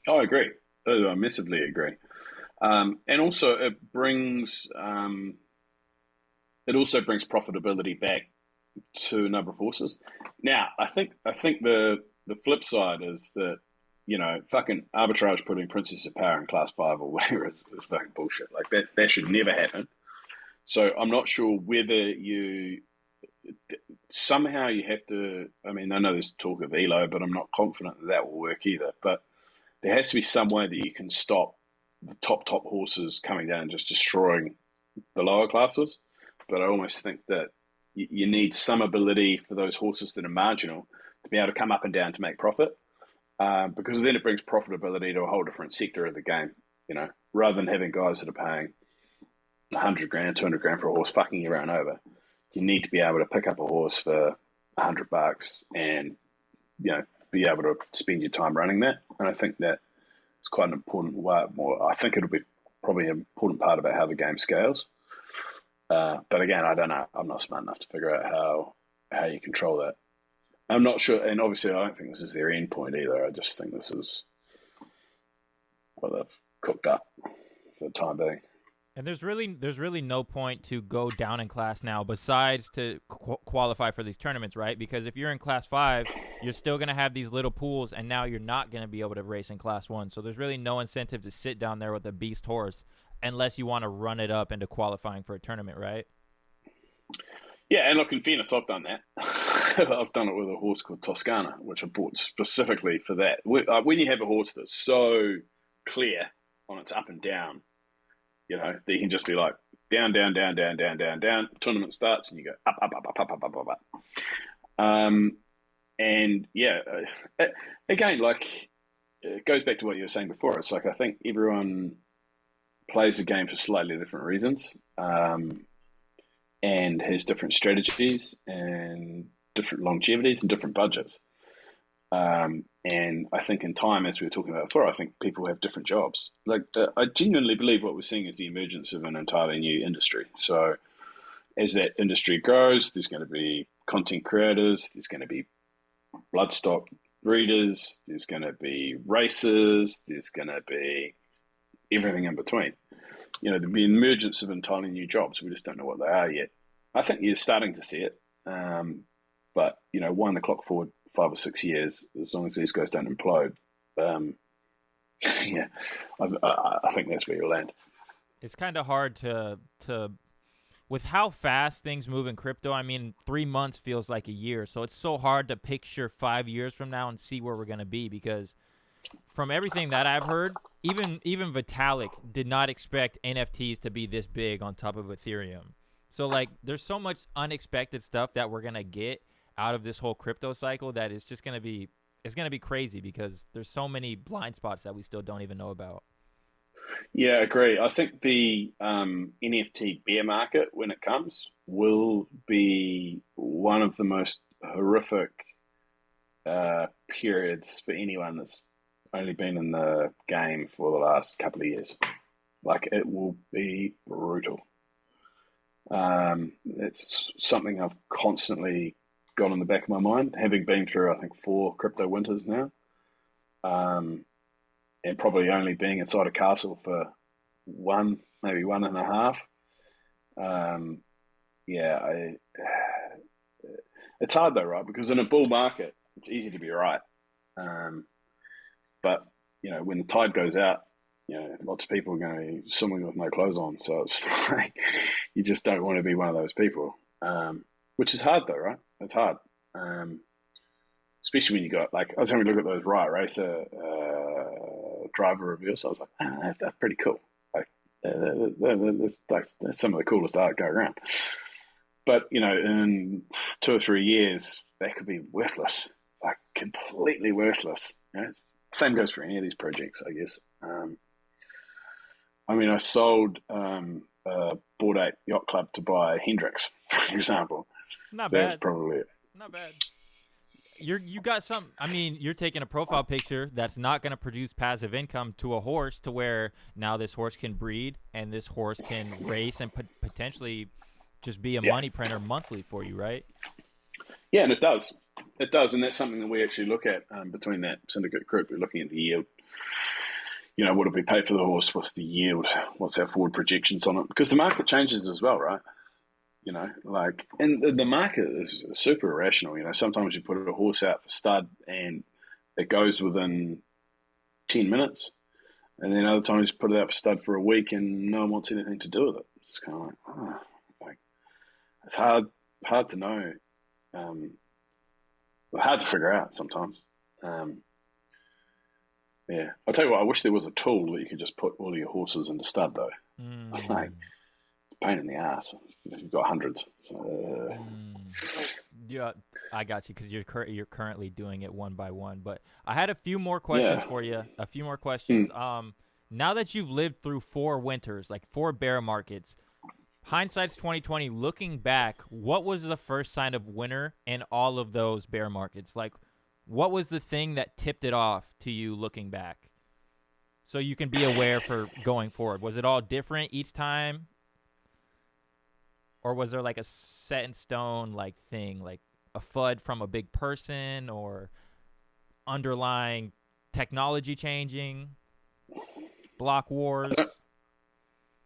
Oh, I agree. I massively agree. And also, it also brings profitability back to a number of horses. Now, I think the flip side is that fucking arbitrage putting Princess of Power in class 5 or whatever is fucking bullshit. Like that should never happen. So I'm not sure whether somehow you have to. I mean, I know there's talk of ELO, but I'm not confident that will work either. But there has to be some way that you can stop the top horses coming down and just destroying the lower classes. But I almost think that you need some ability for those horses that are marginal to be able to come up and down to make profit, because then it brings profitability to a whole different sector of the game. Rather than having guys that are paying 100 grand, 200 grand for a horse fucking you around over, you need to be able to pick up a horse for $100 and be able to spend your time running that. And I think that it's quite an important way. I think it'll be probably an important part about how the game scales. But again, I don't know. I'm not smart enough to figure out how you control that. I'm not sure, and obviously I don't think this is their end point either. I just think this is what they've cooked up for the time being.
And there's really no point to go down in class now besides to qualify for these tournaments, right? Because if you're in class 5, you're still going to have these little pools, and now you're not going to be able to race in class 1. So there's really no incentive to sit down there with a beast horse unless you want to run it up into qualifying for a tournament, right?
Yeah, and look, in fairness, I've done that. I've done it with a horse called Toscana, which I bought specifically for that. When you have a horse that's so clear on its up and down, that you can just be like down, down, down, down, down, down, down. Tournament starts and you go up, up, up, up, up, up, up, up, up. And yeah, again, like it goes back to what you were saying before. It's like I think everyone plays the game for slightly different reasons, and has different strategies and different longevities and different budgets. And I think in time, as we were talking about before, I think people have different jobs. Like I genuinely believe what we're seeing is the emergence of an entirely new industry. So as that industry grows, there's going to be content creators, there's going to be bloodstock breeders, there's going to be racers, there's going to be everything in between. There'll be an emergence of entirely new jobs. We just don't know what they are yet. I think you're starting to see it. But, wind the clock forward 5 or 6 years, as long as these guys don't implode, I think that's where you'll land.
It's kind of hard to with how fast things move in crypto, I mean, 3 months feels like a year. So it's so hard to picture 5 years from now and see where we're going to be, because from everything that I've heard, even Vitalik did not expect NFTs to be this big on top of Ethereum. So like there's so much unexpected stuff that we're going to get out of this whole crypto cycle that is just going to be, it's going to be crazy, because there's so many blind spots that we still don't even know about.
Yeah, I agree. I think the NFT bear market, when it comes, will be one of the most horrific periods for anyone that's only been in the game for the last couple of years. Like, it will be brutal. It's something I've constantly got in the back of my mind, having been through, I think, 4 crypto winters now. And probably only being inside a castle for one, maybe 1.5. Yeah, it's hard though, right? Because in a bull market, it's easy to be right. But, when the tide goes out, lots of people are going to be swimming with no clothes on. So it's like, you just don't want to be one of those people, which is hard though, right? It's hard. Especially when you got, like, I was having a look at those Riot Racer driver reveals. I was like, that's pretty cool. Like, that's some of the coolest art go around. But, in 2 or 3 years, that could be worthless, like completely worthless. Same goes for any of these projects, I guess. I sold a Bored Ape Yacht Club to buy Hendrix, for example.
Not
So
bad.
that was probably it.
Not bad. You got some. I mean, you're taking a profile picture that's not going to produce passive income to a horse, to where now this horse can breed and this horse can race and potentially just be a
Yeah.
money printer monthly for you, right?
Yeah, and it does. It does, and that's something that we actually look at between that syndicate group. We're looking at the yield. What do we pay for the horse? What's the yield? What's our forward projections on it? Because the market changes as well, right? And the market is super irrational. Sometimes you put a horse out for stud and it goes within 10 minutes. And then other times you put it out for stud for a week and no one wants anything to do with it. It's kind of like, it's hard to know. Hard to figure out sometimes. Yeah. I'll tell you what, I wish there was a tool that you could just put all your horses into stud, though. Like, pain in the ass. You've got hundreds.
Yeah, I got you, because you're currently doing it one by one. But I had a few more questions for you. A few more questions. Now that you've lived through 4 winters, like 4 bear markets, hindsight's 2020. Looking back, what was the first sign of winter in all of those bear markets? Like, what was the thing that tipped it off to you looking back, so you can be aware for going forward? Was it all different each time? Or was there like a set in stone like thing, like a FUD from a big person, or underlying technology changing, block wars?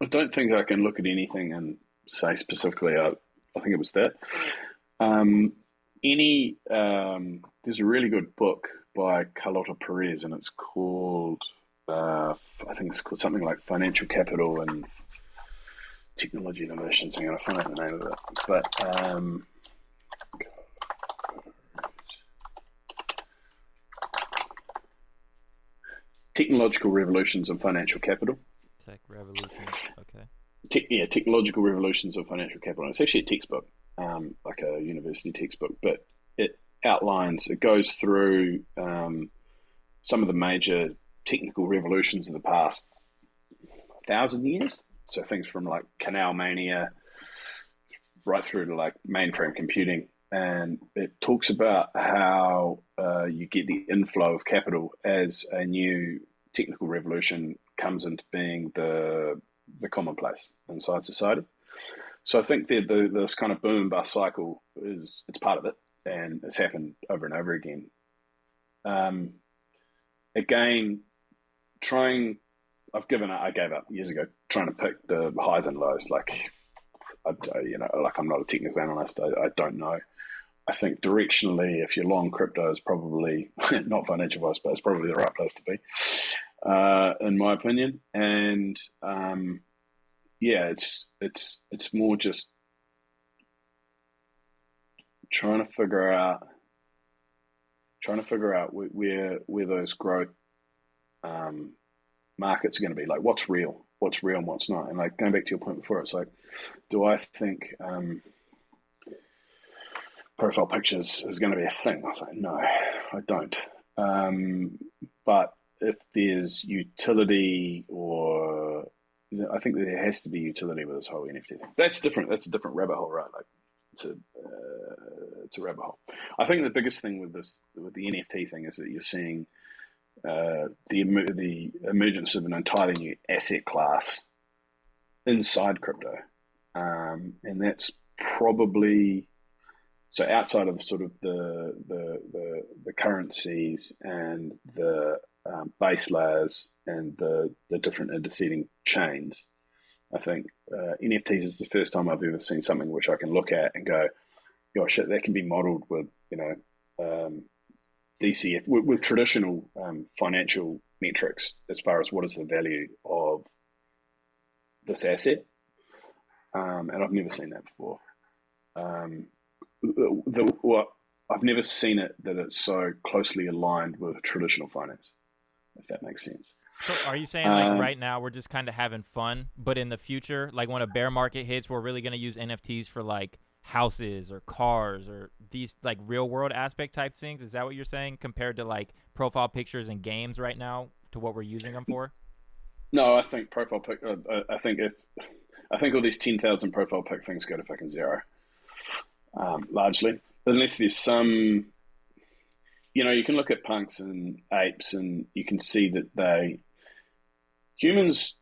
I don't think I can look at anything and say specifically. I think it was that. There's a really good book by Carlota Perez, and it's called, I think it's called something like Financial Capital and Technology Innovations. I'm going to find out the name of it. But Technological Revolutions of Financial Capital.
Tech revolutions. Okay.
Technological Revolutions of Financial Capital. It's actually a textbook, like a university textbook, but it goes through some of the major technical revolutions of the past 1,000 years. So things from like canal mania right through to like mainframe computing. And it talks about how you get the inflow of capital as a new technical revolution comes into being the commonplace inside society. So I think this kind of boom and bust cycle it's part of it, and it's happened over and over again. Again, I gave up years ago trying to pick the highs and lows. Like, I'm not a technical analyst. I don't know. I think directionally, if you're long crypto, is probably not financial advice, but it's probably the right place to be, in my opinion. And yeah, it's more just trying to figure out where those growth um, markets are going to be. Like, what's real and what's not. And like going back to your point before, it's like, do I think profile pictures is going to be a thing? I was like, no, I don't. But if there's utility, or I think there has to be utility with this whole NFT thing. That's different. That's a different rabbit hole, right? Like it's a rabbit hole. I think the biggest thing with the NFT thing is that you're seeing the emergence of an entirely new asset class inside crypto, and that's probably so outside of sort of the currencies and the base layers and the different interseeding chains. I think NFTs is the first time I've ever seen something which I can look at and go, "Oh shit, that can be modeled with DCF with traditional financial metrics as far as what is the value of this asset." And I've never seen that before. I've never seen it that it's so closely aligned with traditional finance, if that makes sense.
So are you saying like right now we're just kind of having fun, but in the future, like when a bear market hits, we're really going to use NFTs for like houses or cars or these like real world aspect type things? Is that what you're saying, compared to like profile pictures and games right now to what we're using them for?
No, I think I think all these 10,000 profile pic things go to fucking zero, largely, unless there's some. You can look at punks and apes, and you can see that humans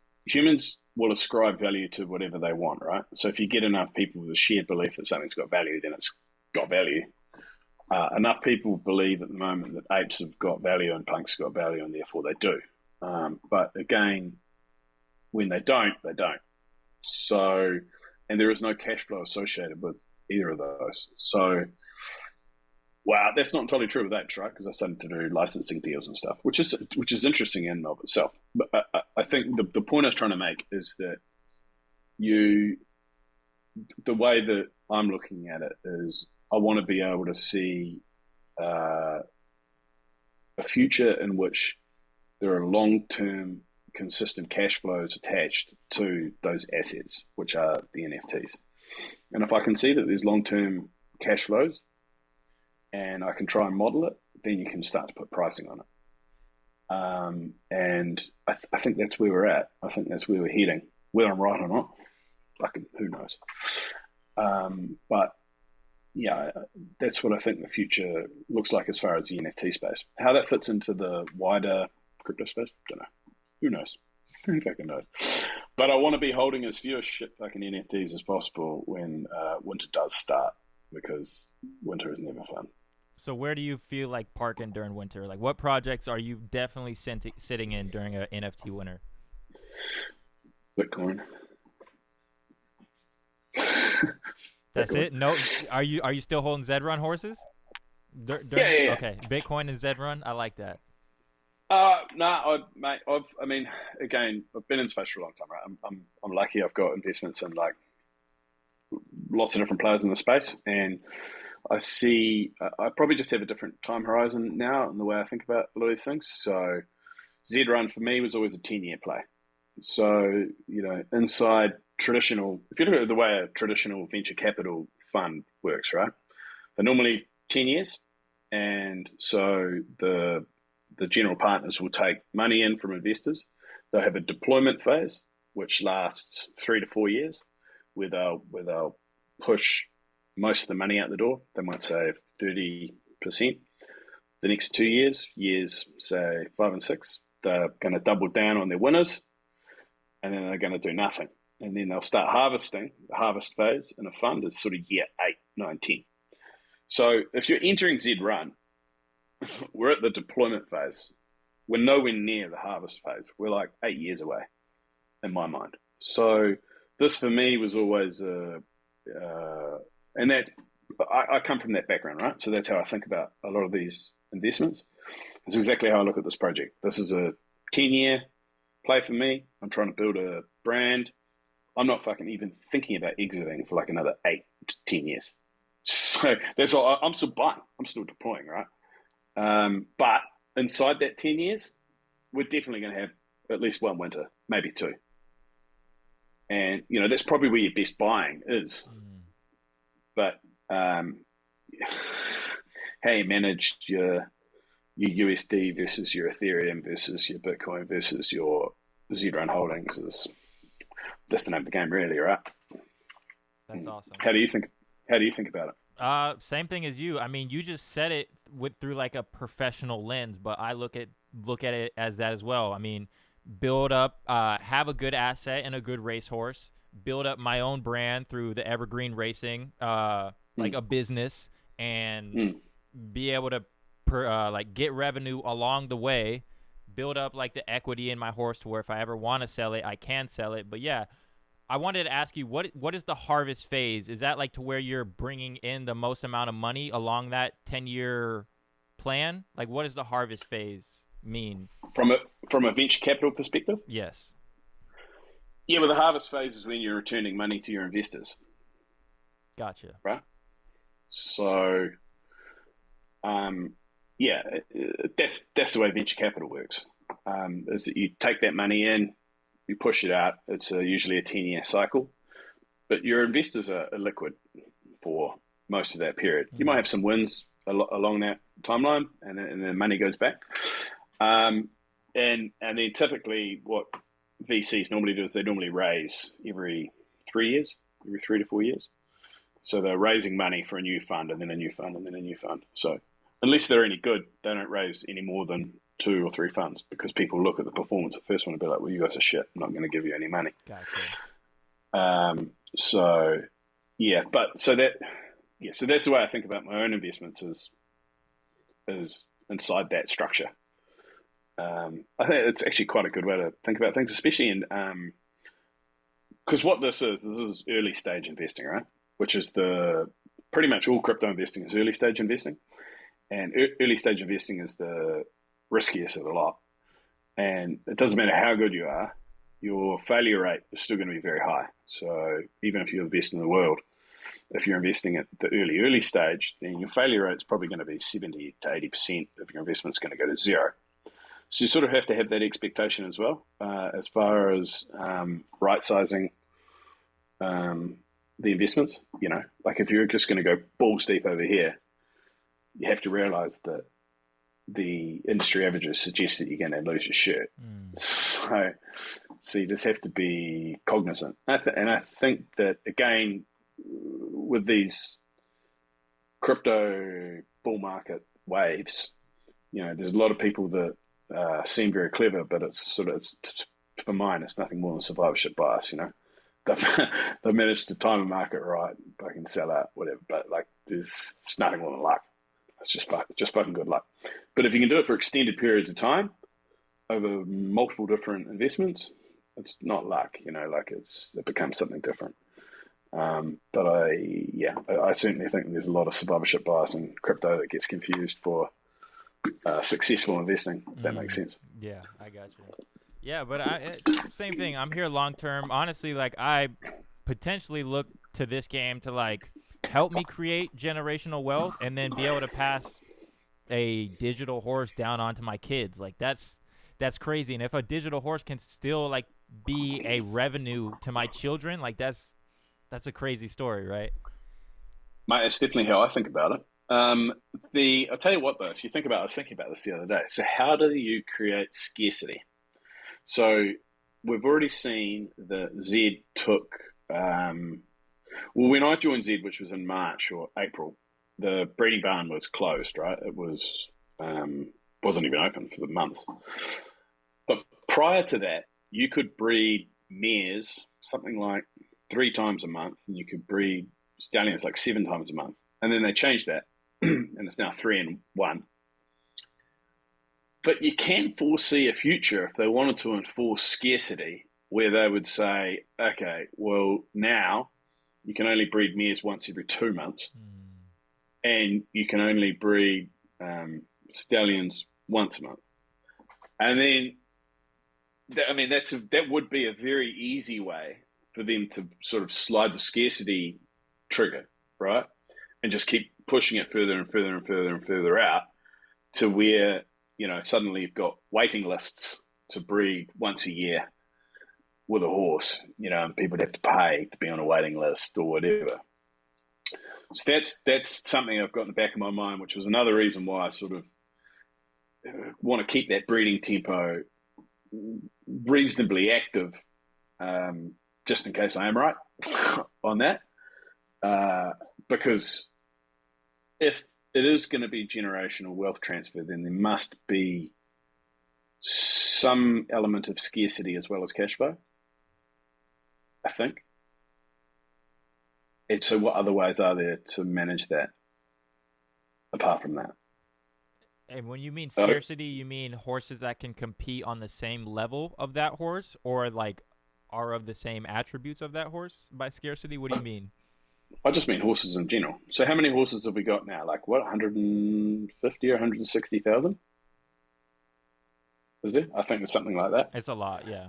will ascribe value to whatever they want, right? So if you get enough people with a shared belief that something's got value, then it's got value. Enough people believe at the moment that apes have got value and punks got value, and therefore they do. But again, when they don't, they don't. So, and there is no cash flow associated with either of those. So, wow, that's not entirely true with apes, right? Because I started to do licensing deals and stuff, which is interesting in and of itself. But I think the point I was trying to make is that the way that I'm looking at it is I want to be able to see a future in which there are long-term consistent cash flows attached to those assets, which are the NFTs. And if I can see that there's long-term cash flows and I can try and model it, then you can start to put pricing on it. And I think that's where we're at. I think that's where we're heading. Whether I'm right or not, who knows? But yeah, that's what I think the future looks like as far as the NFT space. How that fits into the wider crypto space, don't know. Who knows? Who fucking knows? But I want to be holding as few shit fucking NFTs as possible when winter does start, because winter is never fun.
So where do you feel like parking during winter? Like, what projects are you definitely sitting in during an NFT winter?
Bitcoin.
That's it? No, are you still holding Zed Run horses?
Yeah.
Okay, Bitcoin and Zed Run. I like that.
Mate, again, I've been in space for a long time, right? I'm lucky. I've got investments in like lots of different players in the space, and I probably just have a different time horizon now in the way I think about a lot of these things. So Zed Run for me was always a 10-year play. So, inside traditional, if you look at the way a traditional venture capital fund works, right? They're normally 10 years. And so the general partners will take money in from investors. They'll have a deployment phase, which lasts 3 to 4 years, where they'll push most of the money out the door. They might save 30%. The next 2 years, say 5 and 6, they're going to double down on their winners, and then they're going to do nothing. And then they'll start harvesting. The harvest phase in a fund is sort of year 8, 9, 10. So if you're entering Zed Run, we're at the deployment phase. We're nowhere near the harvest phase. We're like 8 years away, in my mind. So this for me was always and that I come from that background, right? So that's how I think about a lot of these investments. It's exactly how I look at this project. This is a 10-year play for me. I'm trying to build a brand. I'm not fucking even thinking about exiting for like another 8 to 10 years. So that's all. I'm still buying. I'm still deploying, right? But inside that 10 years, we're definitely going to have at least one winter, maybe two. And, that's probably where your best buying is. But how you manage your USD versus your Ethereum versus your Bitcoin versus your Zed Run holdings that's the name of the game, really, right?
That's awesome.
How do you think about it?
Same thing as you. I mean, you just said it through like a professional lens, but I look at it as that as well. I mean, build up, have a good asset and a good racehorse. Build up my own brand through the Evergreen Racing, like a business, and be able to like get revenue along the way. Build up like the equity in my horse to where if I ever want to sell it, I can sell it. But yeah, I wanted to ask you, what is the harvest phase? Is that like to where you're bringing in the most amount of money along that 10-year plan? Like, what does the harvest phase mean?
From a venture capital perspective?
Yes.
Yeah, well, the harvest phase is when you're returning money to your investors.
Gotcha.
Right? So, yeah, that's the way venture capital works. Is that you take that money in, you push it out. It's usually a 10-year cycle, but your investors are liquid for most of that period. You might have some wins along that timeline, and then money goes back. And then typically what VCs normally do is they normally raise every 3 years, every 3 to 4 years. So they're raising money for a new fund, and then a new fund, and then a new fund. So unless they're any good, they don't raise any more than 2 or 3 funds, because people look at the performance of the first one and be like, well, you guys are shit. I'm not going to give you any money.
Gotcha.
So that's the way I think about my own investments is inside that structure. I think it's actually quite a good way to think about things, especially in because what this is early stage investing, right? Which is pretty much all crypto investing is early stage investing, and early stage investing is the riskiest of the lot. And it doesn't matter how good you are, your failure rate is still going to be very high. So even if you're the best in the world, if you're investing at the early stage, then your failure rate is probably going to be 70 to 80% of your investment's going to go to zero. So you sort of have to have that expectation as well, as far as right-sizing the investments. Like if you're just going to go balls deep over here, you have to realize that the industry averages suggest that you're going to lose your shirt. So you just have to be cognizant. And I think that, again, with these crypto bull market waves, there's a lot of people that seem very clever, but it's for mine, it's nothing more than survivorship bias. They've managed to time the market right, I can sell out, whatever. But like, it's nothing more than luck. It's just fucking good luck. But if you can do it for extended periods of time over multiple different investments, it's not luck. Like it becomes something different. But I certainly think there's a lot of survivorship bias in crypto that gets confused for successful investing, if that makes sense.
Yeah, I got you. Yeah, but same thing. I'm here long term. Honestly, like I potentially look to this game to like help me create generational wealth and then be able to pass a digital horse down onto my kids. Like that's crazy. And if a digital horse can still like be a revenue to my children, like that's a crazy story, right?
Mate, it's definitely how I think about it. I'll tell you what though, if you think about it, I was thinking about this the other day. So how do you create scarcity? So we've already seen that Zed took, when I joined Zed, which was in March or April, the breeding barn was closed, right? It wasn't even open for the months. But prior to that, you could breed mares something like 3 times a month, and you could breed stallions like 7 times a month. And then they changed that, and it's now 3 and 1. But you can foresee a future if they wanted to enforce scarcity, where they would say, okay, well, now you can only breed mares once every 2 months, and you can only breed stallions once a month. And then, that would be a very easy way for them to sort of slide the scarcity trigger, right? And just keep pushing it further and further and further and further out to where, suddenly you've got waiting lists to breed once a year with a horse, and people would have to pay to be on a waiting list or whatever. So that's something I've got in the back of my mind, which was another reason why I sort of want to keep that breeding tempo reasonably active, just in case I am right on that. Because if it is going to be generational wealth transfer, then there must be some element of scarcity as well as cash flow, I think. And so what other ways are there to manage that apart from that?
And when you mean scarcity, you mean horses that can compete on the same level of that horse, or like are of the same attributes of that horse by scarcity? What do you mean?
I just mean horses in general. So how many horses have we got now? Like what, 150 or 160,000? Is it? I think it's something like that.
It's a lot, yeah.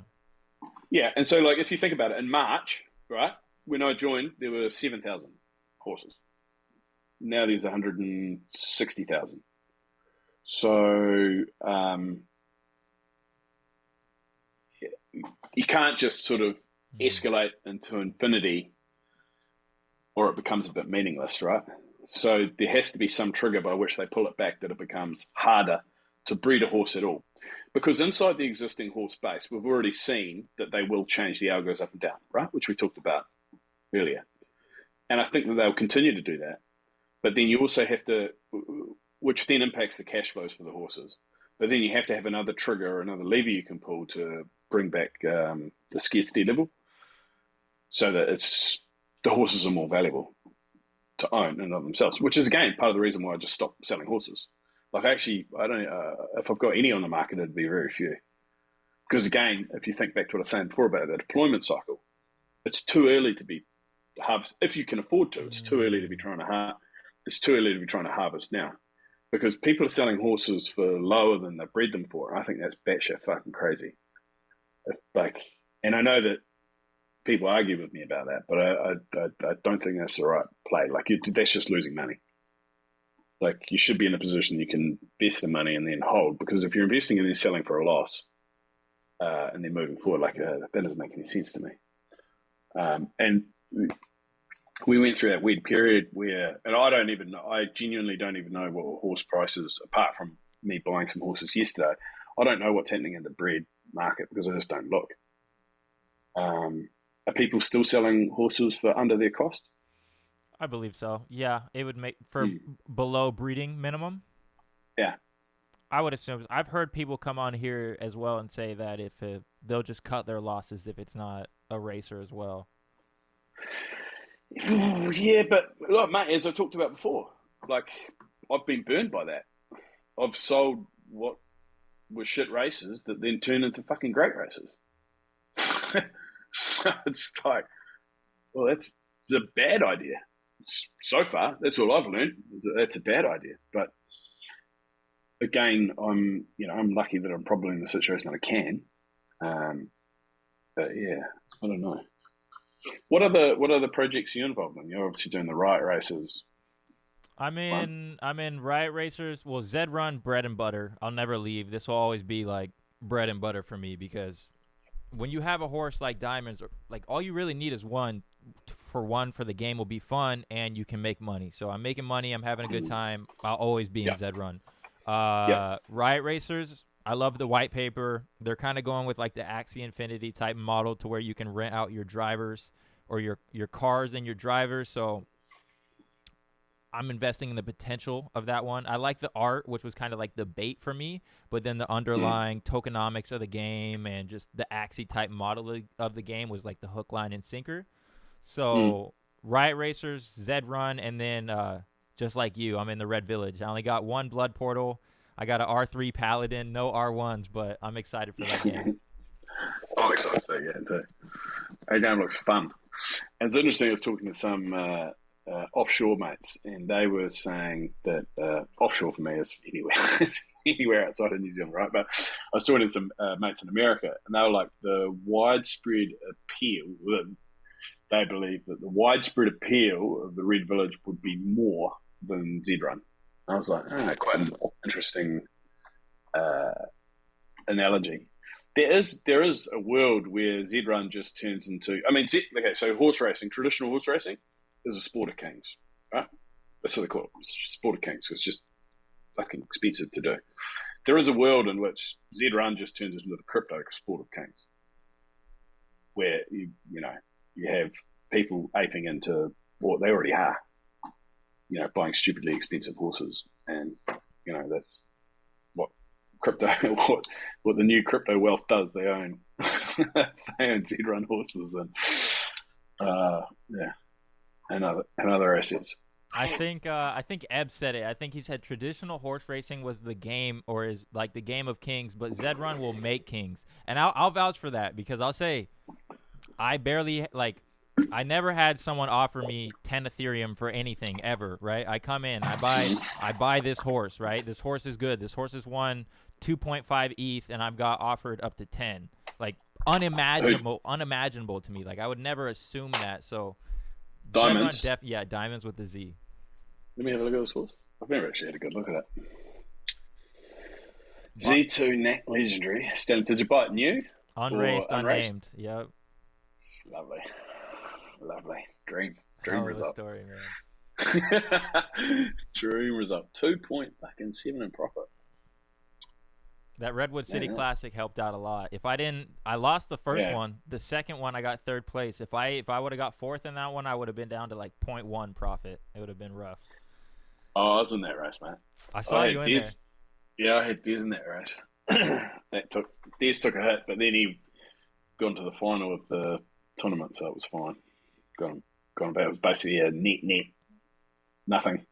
Yeah, and so like if you think about it, in March, right, when I joined, there were 7,000 horses. Now there's 160,000. So you can't just sort of escalate into infinity or it becomes a bit meaningless, right? So there has to be some trigger by which they pull it back that it becomes harder to breed a horse at all. Because inside the existing horse base, we've already seen that they will change the algos up and down, right? Which we talked about earlier. And I think that they'll continue to do that. But then you also have to, which then impacts the cash flows for the horses. But then you have to have another trigger or another lever you can pull to bring back the scarcity level so that the horses are more valuable to own and of themselves, which is, again, part of the reason why I just stopped selling horses. Like, actually, I don't. If I've got any on the market, it'd be very few. Because, again, if you think back to what I was saying before about the deployment cycle, it's too early to be harvest. If you can afford to, it's too early to be trying to It's too early to be trying to harvest now, because people are selling horses for lower than they bred them for. I think that's batshit fucking crazy. And I know that people argue with me about that, but I don't think that's the right play. Like, that's just losing money. Like, you should be in a position you can invest the money and then hold, because if you're investing and then selling for a loss and then moving forward, that doesn't make any sense to me. And we went through that weird period where, and I genuinely don't even know what horse prices, apart from me buying some horses yesterday, I don't know what's happening in the bred market because I just don't look. Are people still selling horses for under their cost?
I believe so. Yeah, it would make for below breeding minimum.
Yeah,
I would assume. I've heard people come on here as well and say that they'll just cut their losses if it's not a racer as well.
Yeah, but look, mate, as I talked about before, like, I've been burned by that. I've sold what were shit races that then turn into fucking great races. So it's like, well, it's a bad idea. So far, that's all I've learned, is that that's a bad idea. But again, I'm lucky that I'm probably in the situation that I can. But yeah, I don't know. What other projects are you involved in? You're obviously doing the riot races.
I'm in riot racers. Well, Zed Run, bread and butter. I'll never leave. This will always be like bread and butter for me, because when you have a horse like Diamonds, like, all you really need is one for the game will be fun and you can make money. So I'm making money. I'm having a good time. I'll always be in Zed Run. Riot racers, I love the white paper. They're kind of going with like the Axie Infinity type model to where you can rent out your drivers or your cars and your drivers. So I'm investing in the potential of that one. I like the art, which was kind of like the bait for me, but then the underlying tokenomics of the game and just the Axie type model of the game was like the hook, line, and sinker. So Riot Racers, Zed Run, and then just like you, I'm in the Red Village. I only got one Blood Portal. I got an R3 Paladin, no R1s, but I'm excited for that game.
I'm excited for that game too. That game looks fun. And it's interesting, I was talking to some offshore mates, and they were saying that offshore for me is anywhere outside of New Zealand, right? But I was talking to some mates in America, and they were like, the widespread appeal, they believe that the widespread appeal of the Red Village would be more than Zed Run. I was like, quite an interesting analogy. There is a world where Zed Run just turns into. I mean, so horse racing, traditional horse racing, is a sport of kings, right? That's what they call it. It's sport of kings. It's just fucking expensive to do. There is a world in which Zed Run just turns into the crypto sport of kings, where you have people aping into what they already are, buying stupidly expensive horses, and that's what crypto, what the new crypto wealth does. They own Zed Run horses and other assets.
I think Ebb said it. I think he said traditional horse racing was the game, or is like the game of kings, but Zed Run will make kings, and I'll vouch for that, because I'll say I never had someone offer me 10 Ethereum for anything ever, right? I come in, I buy this horse, right? This horse is good. This horse has won 2.5 ETH, and I've got offered up to 10. Like unimaginable to me. Like I would never assume that. So
Diamonds.
Diamonds with the Z.
Let me have a look at this horse. I've never actually had a good look at it. Z2 Nat Legendary. Did you buy it new?
Unraced, unnamed. Yep.
Lovely. Dream result.
Story, man.
Dream result. 2.7 in profit.
That Redwood City Classic helped out a lot. I lost the first one. The second one, I got third place. If I would have got fourth in that one, I would have been down to like 0.1 profit. It would have been rough.
Oh, I was in that race, mate.
I saw you in there.
Yeah, I had Des in that race. Des took a hit, but then he got into the final of the tournament, so it was fine. Got him back. It was basically a net, nothing.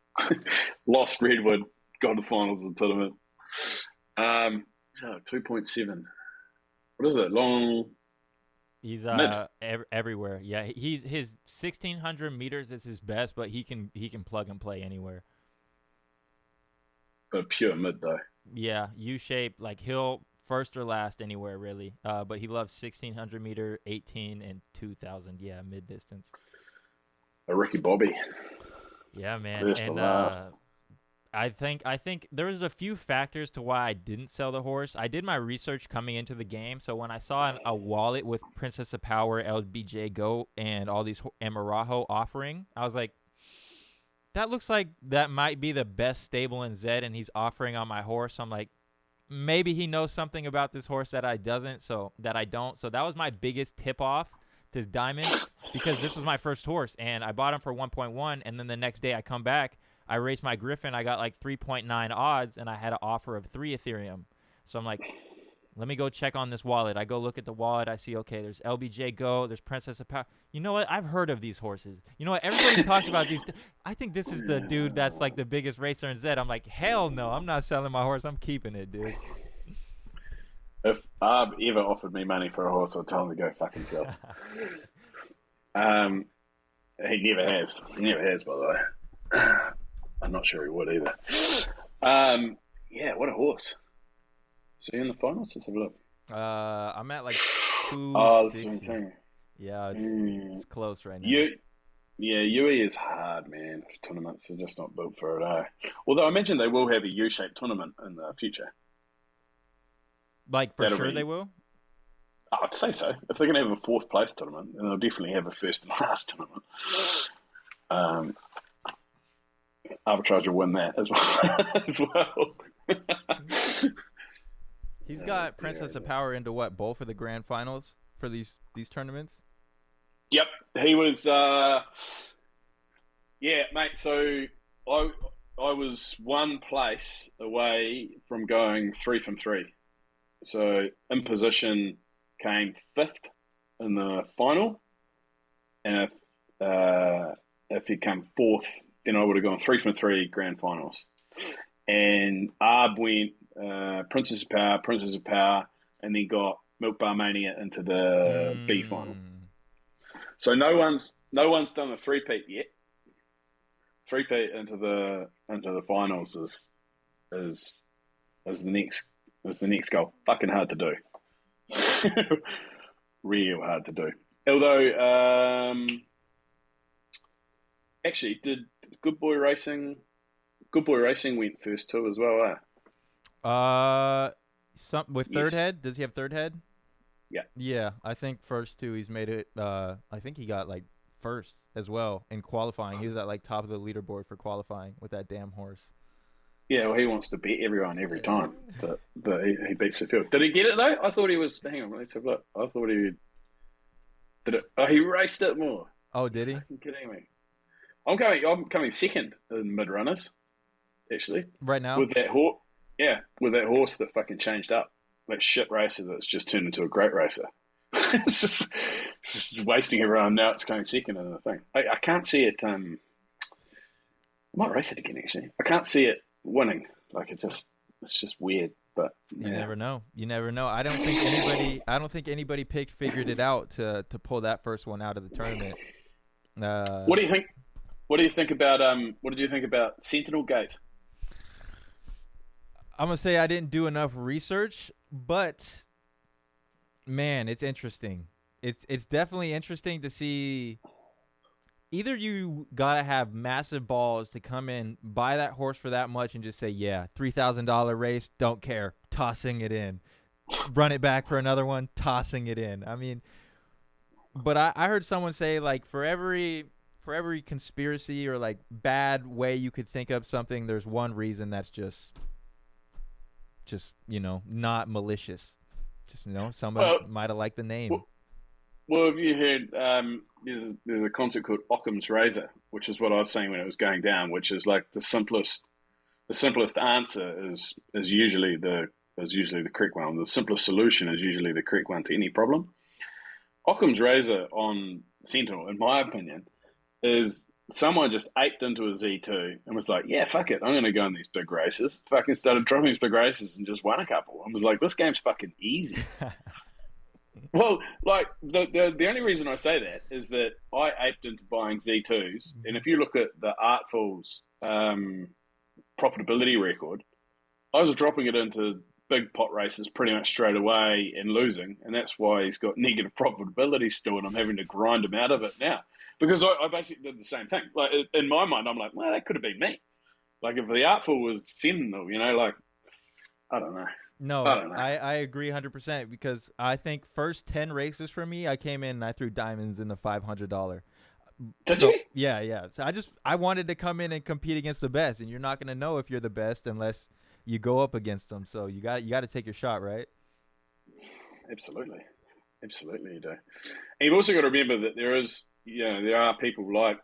Lost Redwood, got to the finals of the tournament. So 2.7. What is it? Long.
He's everywhere. Yeah, his 1,600 meters is his best, but he can plug and play anywhere.
But pure mid though.
Yeah, U-shape. Like he'll first or last anywhere really. But he loves 1,600 meter, 18 and 2,000. Yeah, mid distance.
A Ricky Bobby.
Yeah, man.
First
and
or last.
I think there was a few factors to why I didn't sell the horse. I did my research coming into the game, so when I saw a wallet with Princess of Power, LBJ Go, and all these Amarajo offering, I was like, that looks like that might be the best stable in Zed, and he's offering on my horse. So I'm like, maybe he knows something about this horse that I don't. So that was my biggest tip off to Diamonds, because this was my first horse, and I bought him for 1.1, and then the next day I come back, I raced my Griffin. I got like 3.9 odds, and I had an offer of 3 Ethereum. So I'm like, let me go check on this wallet. I go look at the wallet. I see, okay, there's LBJ Go. There's Princess of Power. You know what? I've heard of these horses. You know what? Everybody talks about these. I think this is the dude that's like the biggest racer in Zed. I'm like, hell no. I'm not selling my horse. I'm keeping it, dude.
If Arb ever offered me money for a horse, I'd tell him to go fuck himself. He never has. He never has, by the way. I'm not sure he would either. Yeah, what a horse. So you in the finals? Let's have a look.
I'm at like 2.
Oh, that's what I'm saying.
Yeah, it's close right now.
UE is hard, man. For tournaments, they're just not built for it. Although I imagine they will have a U-shaped tournament in the future.
Like for sure they will?
I'd say so. If they're going to have a 4th place tournament, then they'll definitely have a first and last tournament. Arbitrage will win that as well.
He's got Princess of Power into what? Both of the grand finals for these tournaments?
Yep. He was mate, so I was 1 place away from going 3 from 3. So in position came 5th in the final, and if he came 4th, then I would have gone 3 from 3 grand finals. And Arb went Princess of Power, and then got Milk Bar Mania into the B final. So no one's done a 3-peat yet. 3-peat into the finals is the next goal. Fucking hard to do. Real hard to do. Although, actually, did Good Boy Racing? Good Boy Racing went first too as well,
Some with third
Yes.
head. Does he have third head?
Yeah.
Yeah, I think first two he's made it. I think he got like first as well in qualifying. He was at like top of the leaderboard for qualifying with that damn horse.
Yeah, well, he wants to beat everyone every time, but he beats the field. Did he get it though? I thought he was. Hang on, let's have a look. I thought he did it. Oh, he raced it more.
Oh, did he?
Are you kidding me? I'm coming second in mid runners, actually.
Right now?
With that horse, yeah, with that horse that fucking changed up, that shit racer that's just turned into a great racer. it's just wasting everyone. Now it's going second in the thing. I can't see it. I might race it again. Actually, I can't see it winning. Like it's just weird. But yeah.
You never know. You never know. I don't think anybody figured it out to pull that first one out of the tournament.
What do you think? What do you think about What did you think about Sentinel Gate?
I'm gonna say I didn't do enough research, but man, it's interesting. It's definitely interesting to see. Either you gotta have massive balls to come in, buy that horse for that much, and just say, yeah, $3,000 race, don't care, tossing it in, run it back for another one, tossing it in. I mean, but I heard someone say like for every conspiracy or like bad way you could think of something, there's one reason that's just not malicious. Just somebody might have liked the name.
Well, have you heard? There's a concept called Occam's razor, which is what I was saying when it was going down, which is like the simplest answer is usually the correct one. The simplest solution is usually the correct one to any problem. Occam's razor on Sentinel, in my opinion, is someone just aped into a Z2 and was like, yeah, fuck it, I'm going to go in these big races. Fucking started dropping these big races and just won a couple. And was like, this game's fucking easy. Well, like the only reason I say that is that I aped into buying Z2s, and if you look at the Artful's profitability record, I was dropping it into big pot races pretty much straight away and losing, and that's why he's got negative profitability still, and I'm having to grind him out of it now because I basically did the same thing. Like in my mind, I'm like, well, that could have been me. Like if the Artful was Sentinel, like I don't know.
No, I agree 100% because I think first 10 races for me, I came in and I threw diamonds in the $500.
Did you?
Yeah. So I wanted to come in and compete against the best, and you're not going to know if you're the best unless you go up against them. So you got to take your shot, right?
Absolutely you do. And you've also got to remember that there are people like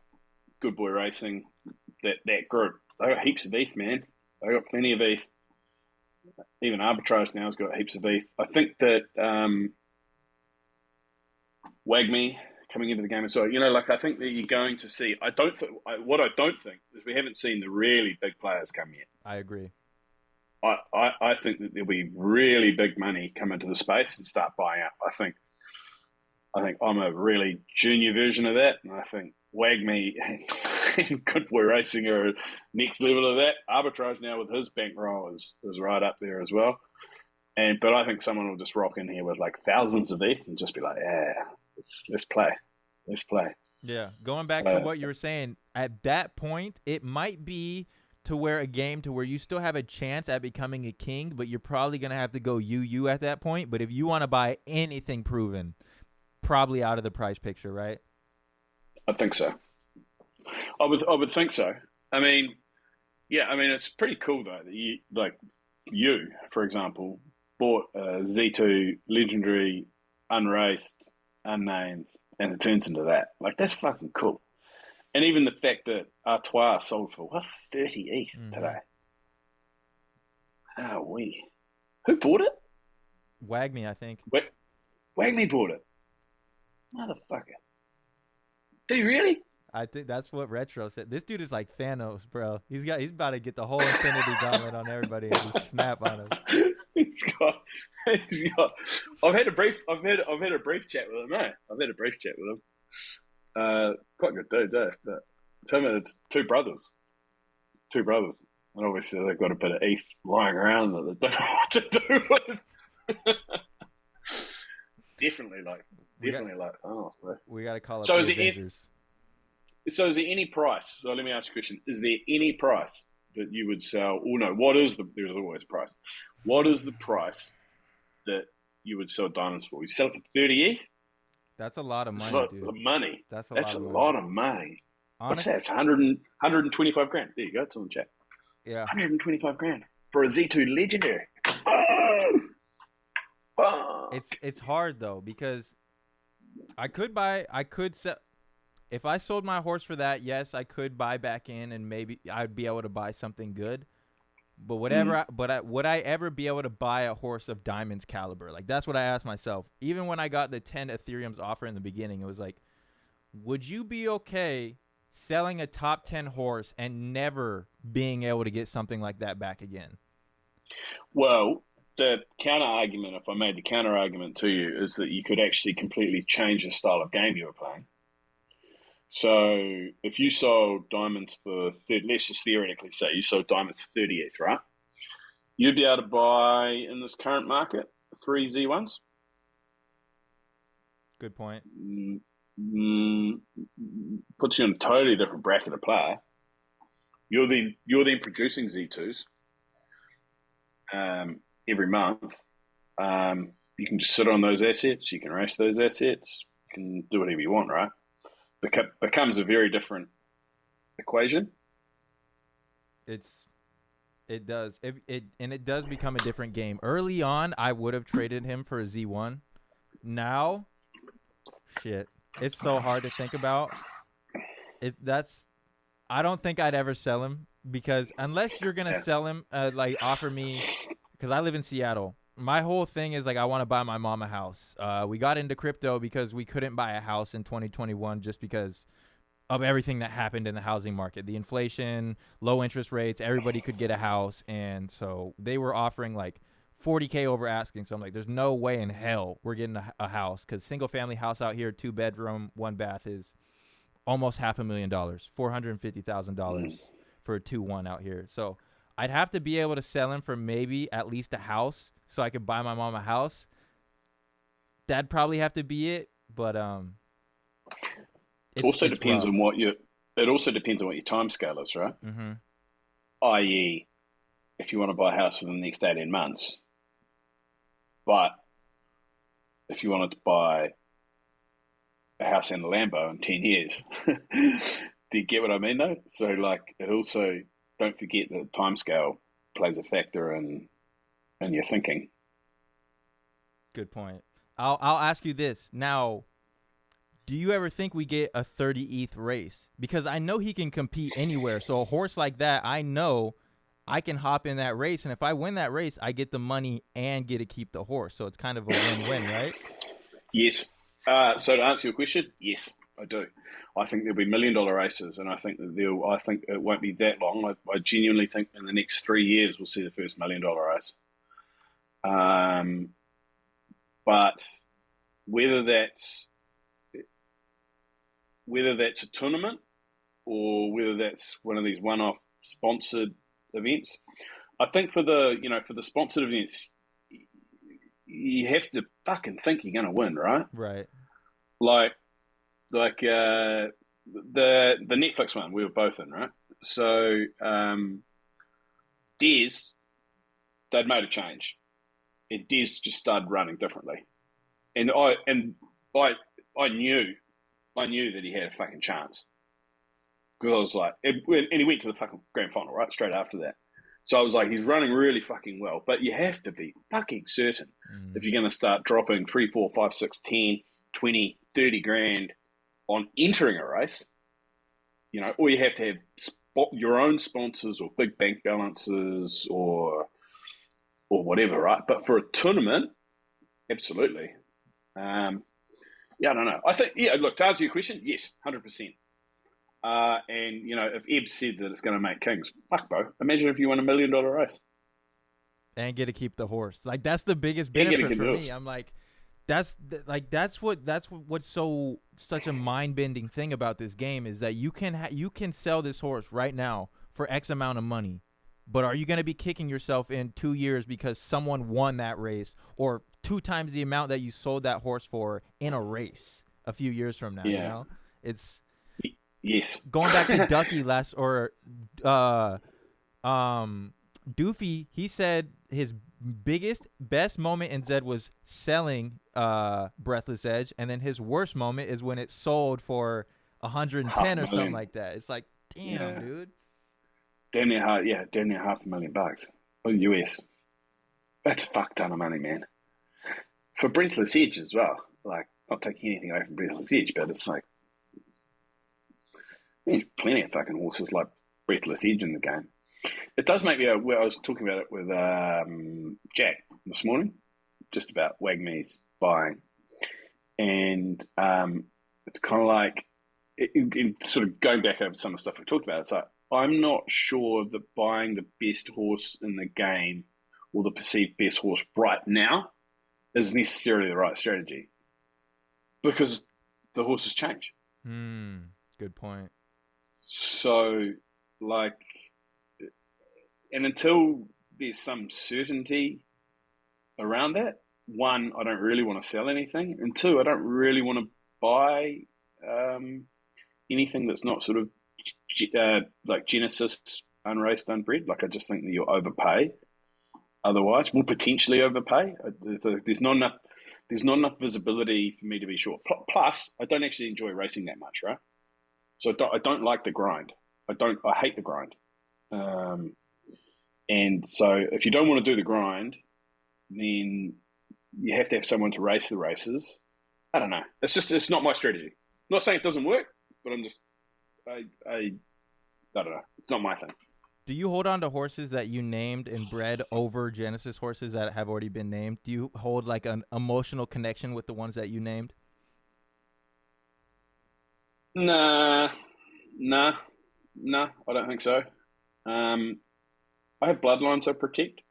Good Boy Racing, that group. They got heaps of ETH, man. They got plenty of ETH. Even Arbitrage now has got heaps of ETH. I think that Wagme coming into the game as well. I think that you're going to see. What I don't think is we haven't seen the really big players come yet.
I agree.
I think that there'll be really big money come into the space and start buying up. I think I'm a really junior version of that, and I think Wagme and Good Boy Racing are next level of that. Arbitrage now with his bankroll is right up there as well. But I think someone will just rock in here with like thousands of ETH and just be like, yeah, let's play.
Yeah, going back to what you were saying, at that point, it might be to where you still have a chance at becoming a king, but you're probably going to have to go UU at that point. But if you want to buy anything proven, probably out of the price picture, right?
I think so. I would think so. I mean, it's pretty cool though that you, for example, bought a Z2 legendary, unraced, unnamed, and it turns into that. Like that's fucking cool. And even the fact that Artois sold for 30 ETH today. Who bought it?
Wagme, I think.
Wagme bought it. Motherfucker. Did he really?
I think that's what Retro said. This dude is like Thanos, bro. He's about to get the whole Infinity Gauntlet on everybody and just snap on him.
He's got. I've had a brief chat with him, mate. Quite good dudes, eh? But tell me, it's two brothers, and obviously they've got a bit of ETH lying around that they don't know what to do with. Definitely, Definitely late Thanos though.
We got to call up
So
the
is it
Avengers.
So is there any price? So let me ask you a question. Is there any price that you would sell? Oh no, what is there's always a price. What is the price that you would sell diamonds for? You sell it for 30 ETH?
That's a lot of
That's
money,
a
dude.
lot of money.
That's
a
a
lot of money. What's
Honestly,
that? It's 125 grand. There you go. It's on the chat.
yeah.
125 grand for a Z2 legendary.
It's hard though because I could sell. If I sold my horse for that, yes, I could buy back in and maybe I'd be able to buy something good. But would I ever be able to buy a horse of Diamond's caliber? Like that's what I asked myself. Even when I got the 10 Ethereum's offer in the beginning, it was like, would you be okay selling a top 10 horse and never being able to get something like that back again?
Well, the counter argument, if I made the counter argument to you, is that you could actually completely change the style of game you were playing. So if you sold diamonds for 30, let's just theoretically say you sold diamonds for 30 ETH, right? You'd be able to buy in this current market 3 Z1s.
Good point.
Puts you in a totally different bracket of player. You're then producing Z2s every month. You can just sit on those assets. You can race those assets. You can do whatever you want, right? Becomes a very different equation.
It does. It does become a different game. Early on, I would have traded him for a Z1. Now, shit, it's so hard to think about. I don't think I'd ever sell him because unless you're gonna sell him, like offer me, because I live in Seattle. My whole thing is like I want to buy my mom a house. We got into crypto because we couldn't buy a house in 2021 just because of everything that happened in the housing market. The inflation, low interest rates, everybody could get a house. And so they were offering like $40K over asking. So I'm like, there's no way in hell we're getting a house because single family house out here, 2-bedroom, 1-bath is almost $500,000, $450,000 for a 2-1 out here. So I'd have to be able to sell him for maybe at least a house so I could buy my mom a house. That'd probably have to be it, but
it also depends on what your time scale is, right?
Mm-hmm.
I.e., if you want to buy a house within the next 18 months, but if you wanted to buy a house and a Lambo in 10 years, do you get what I mean though? So like it also, don't forget that time scale plays a factor in your thinking.
Good point. I'll ask you this. Now, do you ever think we get a 30 ETH race? Because I know he can compete anywhere. So a horse like that, I know I can hop in that race. And if I win that race, I get the money and get to keep the horse. So it's kind of a win-win, right?
Yes. So to answer your question, yes, I do. I think there'll be $1 million races, and I think it won't be that long. I genuinely think in the next 3 years we'll see the first $1 million race. But whether that's a tournament or whether that's one of these one-off sponsored events, I think for the sponsored events, you have to fucking think you're going to win, right?
Right.
Like the Netflix one we were both in, right? So Des, they'd made a change, and Des just started running differently, and I knew that he had a fucking chance because I was like, and he went to the fucking grand final right straight after that. So I was like, he's running really fucking well, but you have to be fucking certain if you're going to start dropping 3, 4, 5, 6, 10, 20, 30 grand on entering a race, or you have to have your own sponsors or big bank balances or whatever, right? But for a tournament, absolutely. I don't know. I think, look, to answer your question, yes, 100%. And, if Eb said that it's going to make kings, fuck, bro. Imagine if you won $1 million race.
And get to keep the horse. Like, that's the biggest benefit for me. I'm like, that's what's such a mind-bending thing about this game is that you can sell this horse right now for X amount of money. But are you going to be kicking yourself in 2 years because someone won that race or 2 times the amount that you sold that horse for in a race a few years from now. You know, it's
yes.
Going back to Ducky Doofy, he said his best moment in Zed was selling Breathless Edge, and then his worst moment is when it sold for 110 or something like that. It's like, damn, dude.
Damn near $500,000. Oh, US. That's a fuck ton of money, man. For Breathless Edge as well. Like, not taking anything away from Breathless Edge, but it's like, there's plenty of fucking horses like Breathless Edge in the game. It does make me, I was talking about it with Jack this morning, just about Wagme's buying. And it's kind of like, sort of going back over some of the stuff we talked about, it's like, I'm not sure that buying the best horse in the game or the perceived best horse right now is necessarily the right strategy, because the horses change.
Good point.
So, like, and until there's some certainty around that, one, I don't really want to sell anything, and two, I don't really want to buy anything that's not sort of like Genesis unraced, unbred. Like, I just think that you'll overpay. Otherwise, we'll potentially overpay. There's not enough visibility for me to be sure. Plus, I don't actually enjoy racing that much, right? So I don't like the grind. I hate the grind. And so if you don't want to do the grind, then you have to have someone to race the races. I don't know. It's not my strategy. I'm not saying it doesn't work, but I don't know. It's not my thing.
Do you hold on to horses that you named and bred over Genesis horses that have already been named? Do you hold like an emotional connection with the ones that you named?
Nah, I don't think so. I have bloodlines I protect.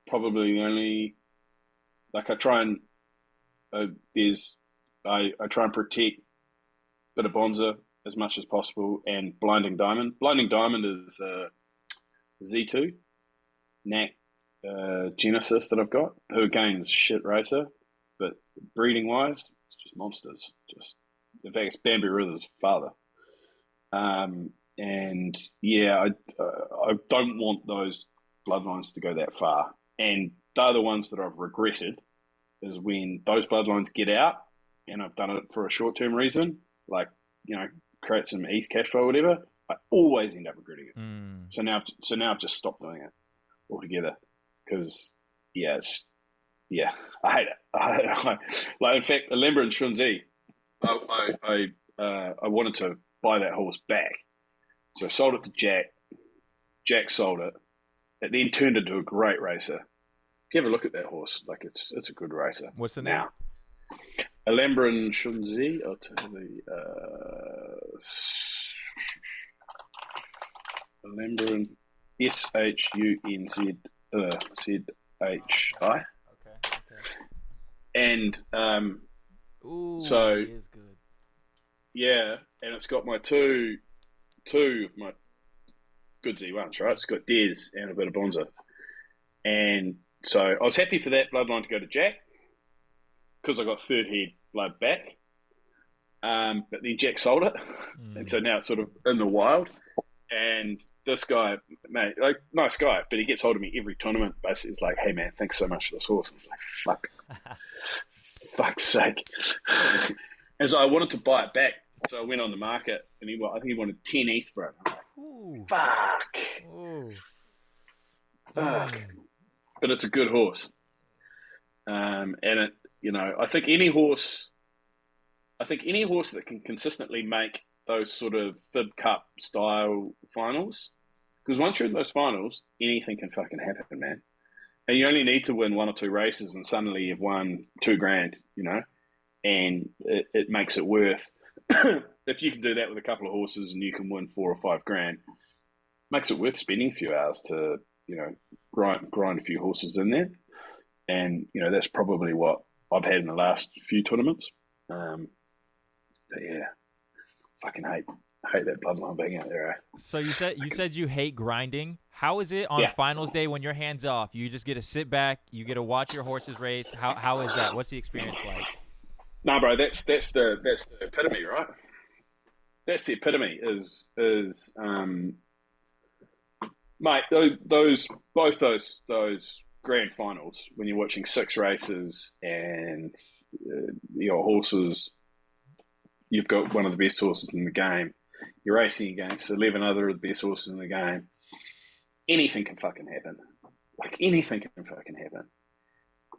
Probably the only, like, I try and I try and protect Bit of Bonza as much as possible, and Blinding Diamond. Blinding Diamond is Z2 Knack Genesis that I've got, who again is a shit racer, but breeding wise, it's just monsters. In fact, it's Bambi Rither's father. And yeah, I don't want those bloodlines to go that far. And they're the ones that I've regretted, is when those bloodlines get out, and I've done it for a short-term reason, like, create some ETH cash flow or whatever, I always end up regretting it. So now I've just stopped doing it altogether, because I hate it. Like, in fact, Alhambren Shunzi, I wanted to buy that horse back, so I sold it to Jack. Jack sold it. It then turned into a great racer. If you ever look at that horse, like, it's a good racer.
What's the name?
Now, Alhambren Shunzi. I'll tell you Alhambren SHUNZ ZHI.
Okay.
And
Ooh,
so
it is good.
yeah, and it's got my two of my good Z1s, right? It's got Des and a bit of Bonza. And so I was happy for that bloodline to go to Jack, because I got third head blood back. But then Jack sold it. And so now it's sort of in the wild. And this guy, mate, like, nice guy, but he gets hold of me every tournament. Basically, it's like, hey, man, thanks so much for this horse. And it's like, fuck's sake. And so I wanted to buy it back. So I went on the market, and I think he wanted 10 ETH for it. I'm like,
Ooh.
fuck.
Ooh.
Fuck. But it's a good horse. And it, I think any horse that can consistently make those sort of Fib Cup style finals, because once you're in those finals, anything can fucking happen, man. And you only need to win 1 or 2 races, and suddenly you've won $2,000, and it makes it worth. If you can do that with a couple of horses and you can win $4,000 or $5,000, makes it worth spending a few hours to, grind a few horses in there. And, that's probably what I've had in the last few tournaments. But yeah, fucking hate that bloodline being out there.
So you said you hate grinding. How is it on
Yeah.
finals day when your hands off? You just get to sit back, you get to watch your horses race. How is that? What's the experience like?
No, bro, that's the epitome, right? That's the epitome. Mate, both those grand finals when you're watching 6 races and your horses, you've got one of the best horses in the game. You're racing against 11 other of the best horses in the game. Anything can fucking happen. Like, anything can fucking happen.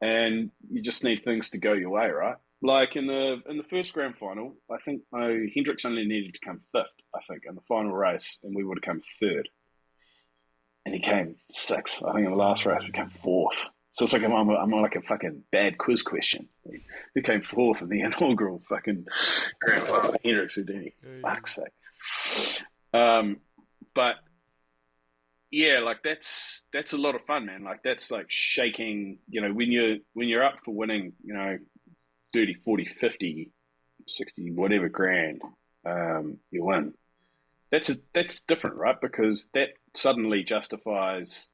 And you just need things to go your way, right? Like in the first grand final, I think Hendricks only needed to come 5th, I think, in the final race, and we would have come 3rd. And he came 6th. I think in the last race we came 4th. So it's like I'm like a fucking bad quiz question. Who came 4th in the inaugural fucking grand final? Hendricks Houdini. Fuck's sake. But yeah, like that's a lot of fun, man. Like that's like shaking, when you're up for winning, 30, 40, 50, 60, whatever grand you win. That's different, right? Because that suddenly justifies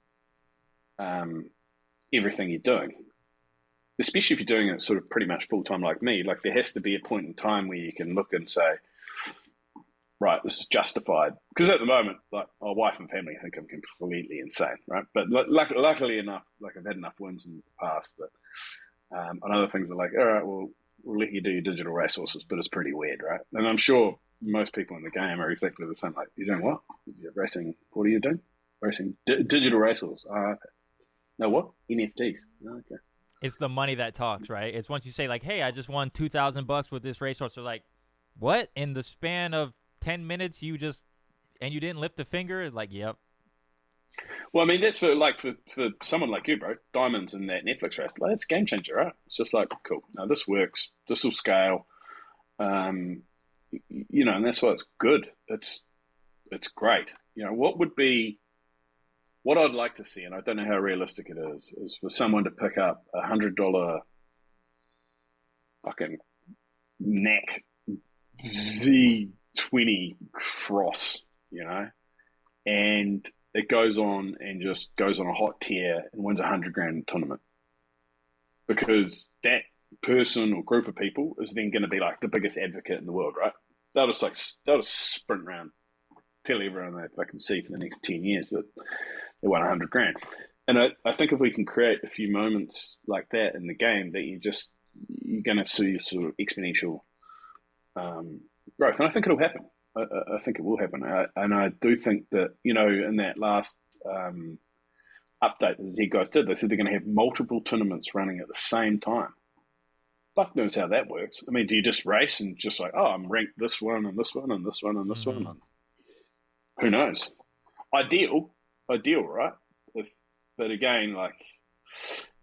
everything you're doing. Especially if you're doing it sort of pretty much full time like me. Like there has to be a point in time where you can look and say, right, this is justified. Because at the moment, like my wife and family think I'm completely insane, right? But luckily enough, like I've had enough wins in the past that and other things are like, all right, well, we'll let you do your digital racehorses, but it's pretty weird, right? And I'm sure most people in the game are exactly the same. Like, you're doing what? You're racing, what are you doing? Racing digital racehorses. Okay. No, what? NFTs. Oh, okay.
It's the money that talks, right? It's once you say like, hey, I just won $2,000 with this racehorse. They're like, what? In the span of 10 minutes, you didn't lift a finger? Like, yep.
Well, I mean, that's for someone like you, bro. Diamonds in that Netflix race, like, that's a game changer, right? It's just like, cool. No, this works. This will scale. And that's why it's good. It's great. What I'd like to see, and I don't know how realistic it is for someone to pick up $100 fucking neck Z20 cross, and it goes on and just goes on a hot tear and wins $100,000 tournament, because that person or group of people is then going to be like the biggest advocate in the world, right? They'll just sprint around, tell everyone that they can see for the next 10 years that they won $100,000. And I think if we can create a few moments like that in the game, that you're going to see sort of exponential growth. And I think it'll happen. I think it will happen. And I do think that, in that last update that Zed guys did, they said they're going to have multiple tournaments running at the same time. Fuck knows how that works. I mean, do you just race and just like, oh, I'm ranked this one and this one and this one and this one? And who knows? Ideal, right? But again, like,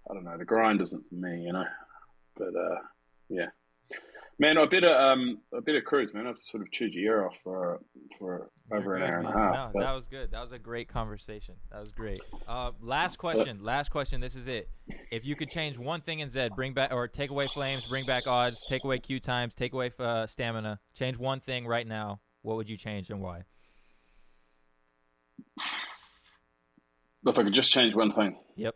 I don't know, the grind isn't for me, But yeah, man, I better cruise, man. I've sort of chewed your ear off for over an hour and a half.
No, that was good. That was a great conversation. That was great. Last question. This is it. If you could change one thing in Zed, bring back or take away flames, bring back odds, take away queue times, take away stamina, change one thing right now, what would you change and why?
If I could just change one thing.
Yep.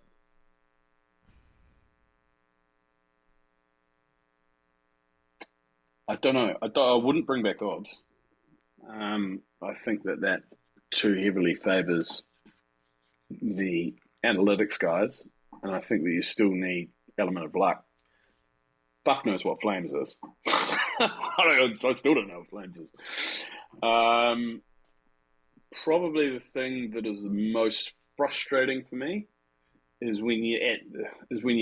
I don't know. I wouldn't bring back odds. I think that too heavily favours the analytics guys, and I think that you still need element of luck. Buck knows what flames is. I still don't know what flames is. Probably the thing that is the most frustrating for me is when you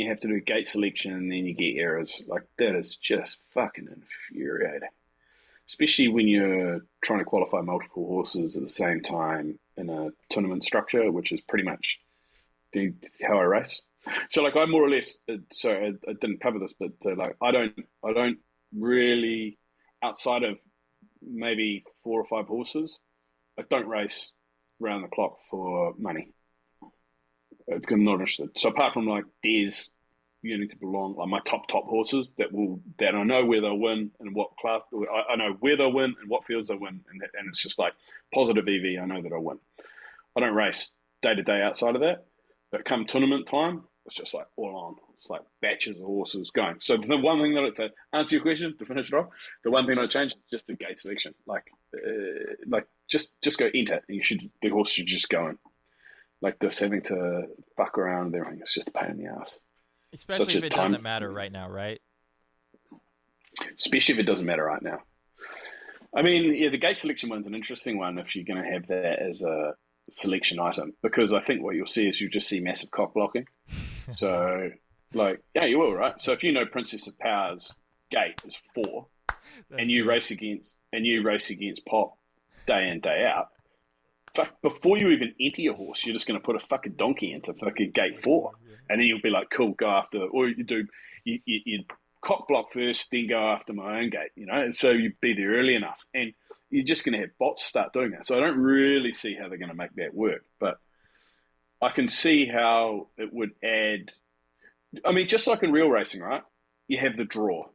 have to do gate selection and then you get errors. Like, that is just fucking infuriating. Especially when you're trying to qualify multiple horses at the same time in a tournament structure, which is pretty much how I race. So, like, I more or less, sorry, I didn't cover this, but like, I don't really, outside of maybe 4 or 5 horses, I don't race round the clock for money. I'm not interested. So apart from like Des beginning to belong, like my top horses that I know where they'll win and what class. I know where they'll win and what fields they'll win, and it's just like positive EV. I know that I'll win. I don't race day to day outside of that, but come tournament time, it's just like all on. It's like batches of horses going. So the one thing to answer your question, to finish it off, the one thing I changed is just the gate selection. Like just go enter, and the horse should just go in. Like this having to fuck around and everything, it's just a pain in the ass.
Especially if it doesn't matter right now, right?
Especially if it doesn't matter right now. I mean, yeah, the gate selection one's an interesting one if you're going to have that as a selection item, because I think what you'll see is just see massive cock blocking. So, like, yeah, you will, right? So if you know Princess of Power's gate is 4, and you race against Pop day in, day out, fuck, before you even enter your horse, you're just going to put a fucking donkey into fucking gate 4, and then you'll be like, cool, go after, or you cock block first, then go after my own gate, and so you be there early enough, and you're just going to have bots start doing that. So I don't really see how they're going to make that work, but I can see how it would add. I mean, just like in real racing, right? You have the draw,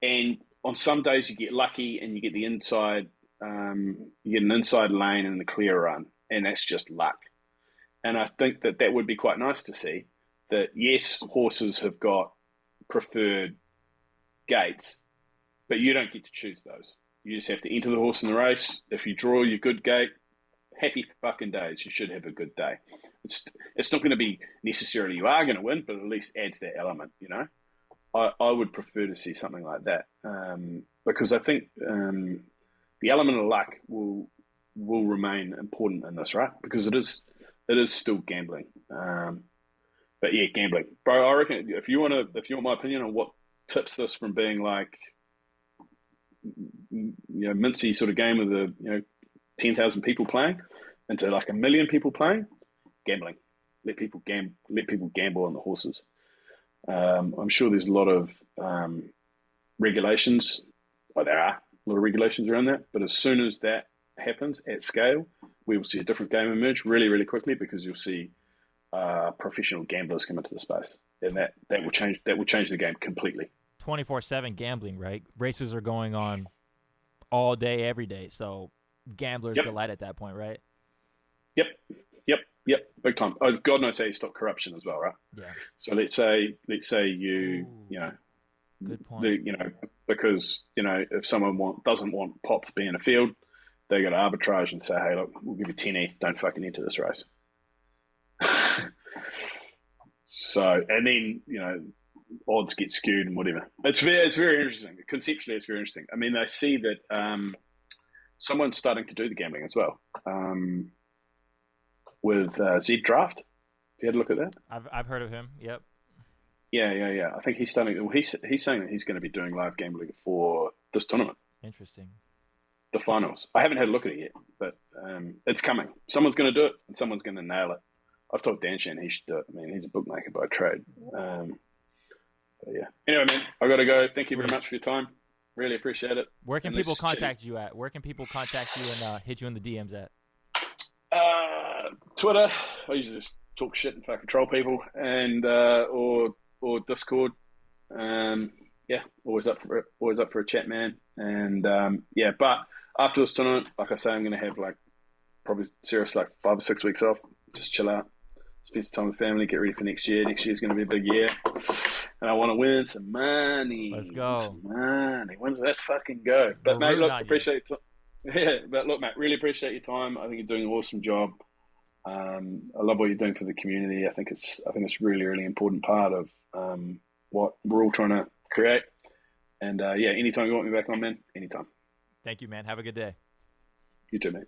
and on some days you get lucky and you get the inside. You get an inside lane and the clear run, and that's just luck. And I think that would be quite nice to see. That yes, horses have got preferred gates, but you don't get to choose those. You just have to enter the horse in the race. If you draw your good gate, happy fucking days. You should have a good day. It's not going to be necessarily you are going to win, but at least adds that element. I would prefer to see something like that, because I think the element of luck will remain important in this, right? Because it is still gambling. But yeah, gambling, bro. I reckon if you want my opinion on what tips this from being like, mincy sort of game with 10,000 people playing into like 1 million people playing, gambling. Let people gamble on the horses. I'm sure there's a lot of regulations. Well, there are a lot of regulations around that. But as soon as that happens at scale, we will see a different game emerge really, really quickly, because you'll see professional gamblers come into the space, and that will change the game completely.
24/7 gambling, right? Races are going on all day, every day. So gamblers delight at that point, right?
Yep. Big time. Oh, God knows how you stop corruption as well, right?
Yeah.
So let's say you
good point.
Because if someone doesn't want Pop to be in a field, they go to arbitrage and say, hey, look, we'll give you 10 ETH, don't fucking enter this race. So, and then odds get skewed and whatever. It's very interesting. Conceptually, it's very interesting. I mean, I see that someone's starting to do the gambling as well, with Zed Draft. Have you had a look at that?
I've heard of him. Yep.
Yeah. I think he's starting. Well, he's saying that he's going to be doing live gambling for this tournament.
Interesting.
The finals. I haven't had a look at it yet, but it's coming. Someone's going to do it, and someone's going to nail it. I've told Dan Shan he should do it. I mean, he's a bookmaker by trade. But yeah. Anyway, man, I got to go. Thank you very much for your time. Really appreciate it.
Where can people contact you at? Where can people contact you and hit you in the DMs at?
Twitter. I usually just talk shit and fucking troll people, and or Discord. Yeah, always up for a chat, man. And yeah, but after this tournament, like I say, I'm going to have probably seriously 5 or 6 weeks off, just chill out, spend some time with family, get ready for next year. Next year's going to be a big year, and I want to win some money.
Let's go.
Some money. Let's fucking go. But mate, look, appreciate it. Yeah, but look, mate, really appreciate your time. I think you're doing an awesome job. I love what you're doing for the community. I think it's really, really important part of what we're all trying to create. And yeah, anytime you want me back on, man, anytime.
Thank you, man. Have a good day.
You too, mate.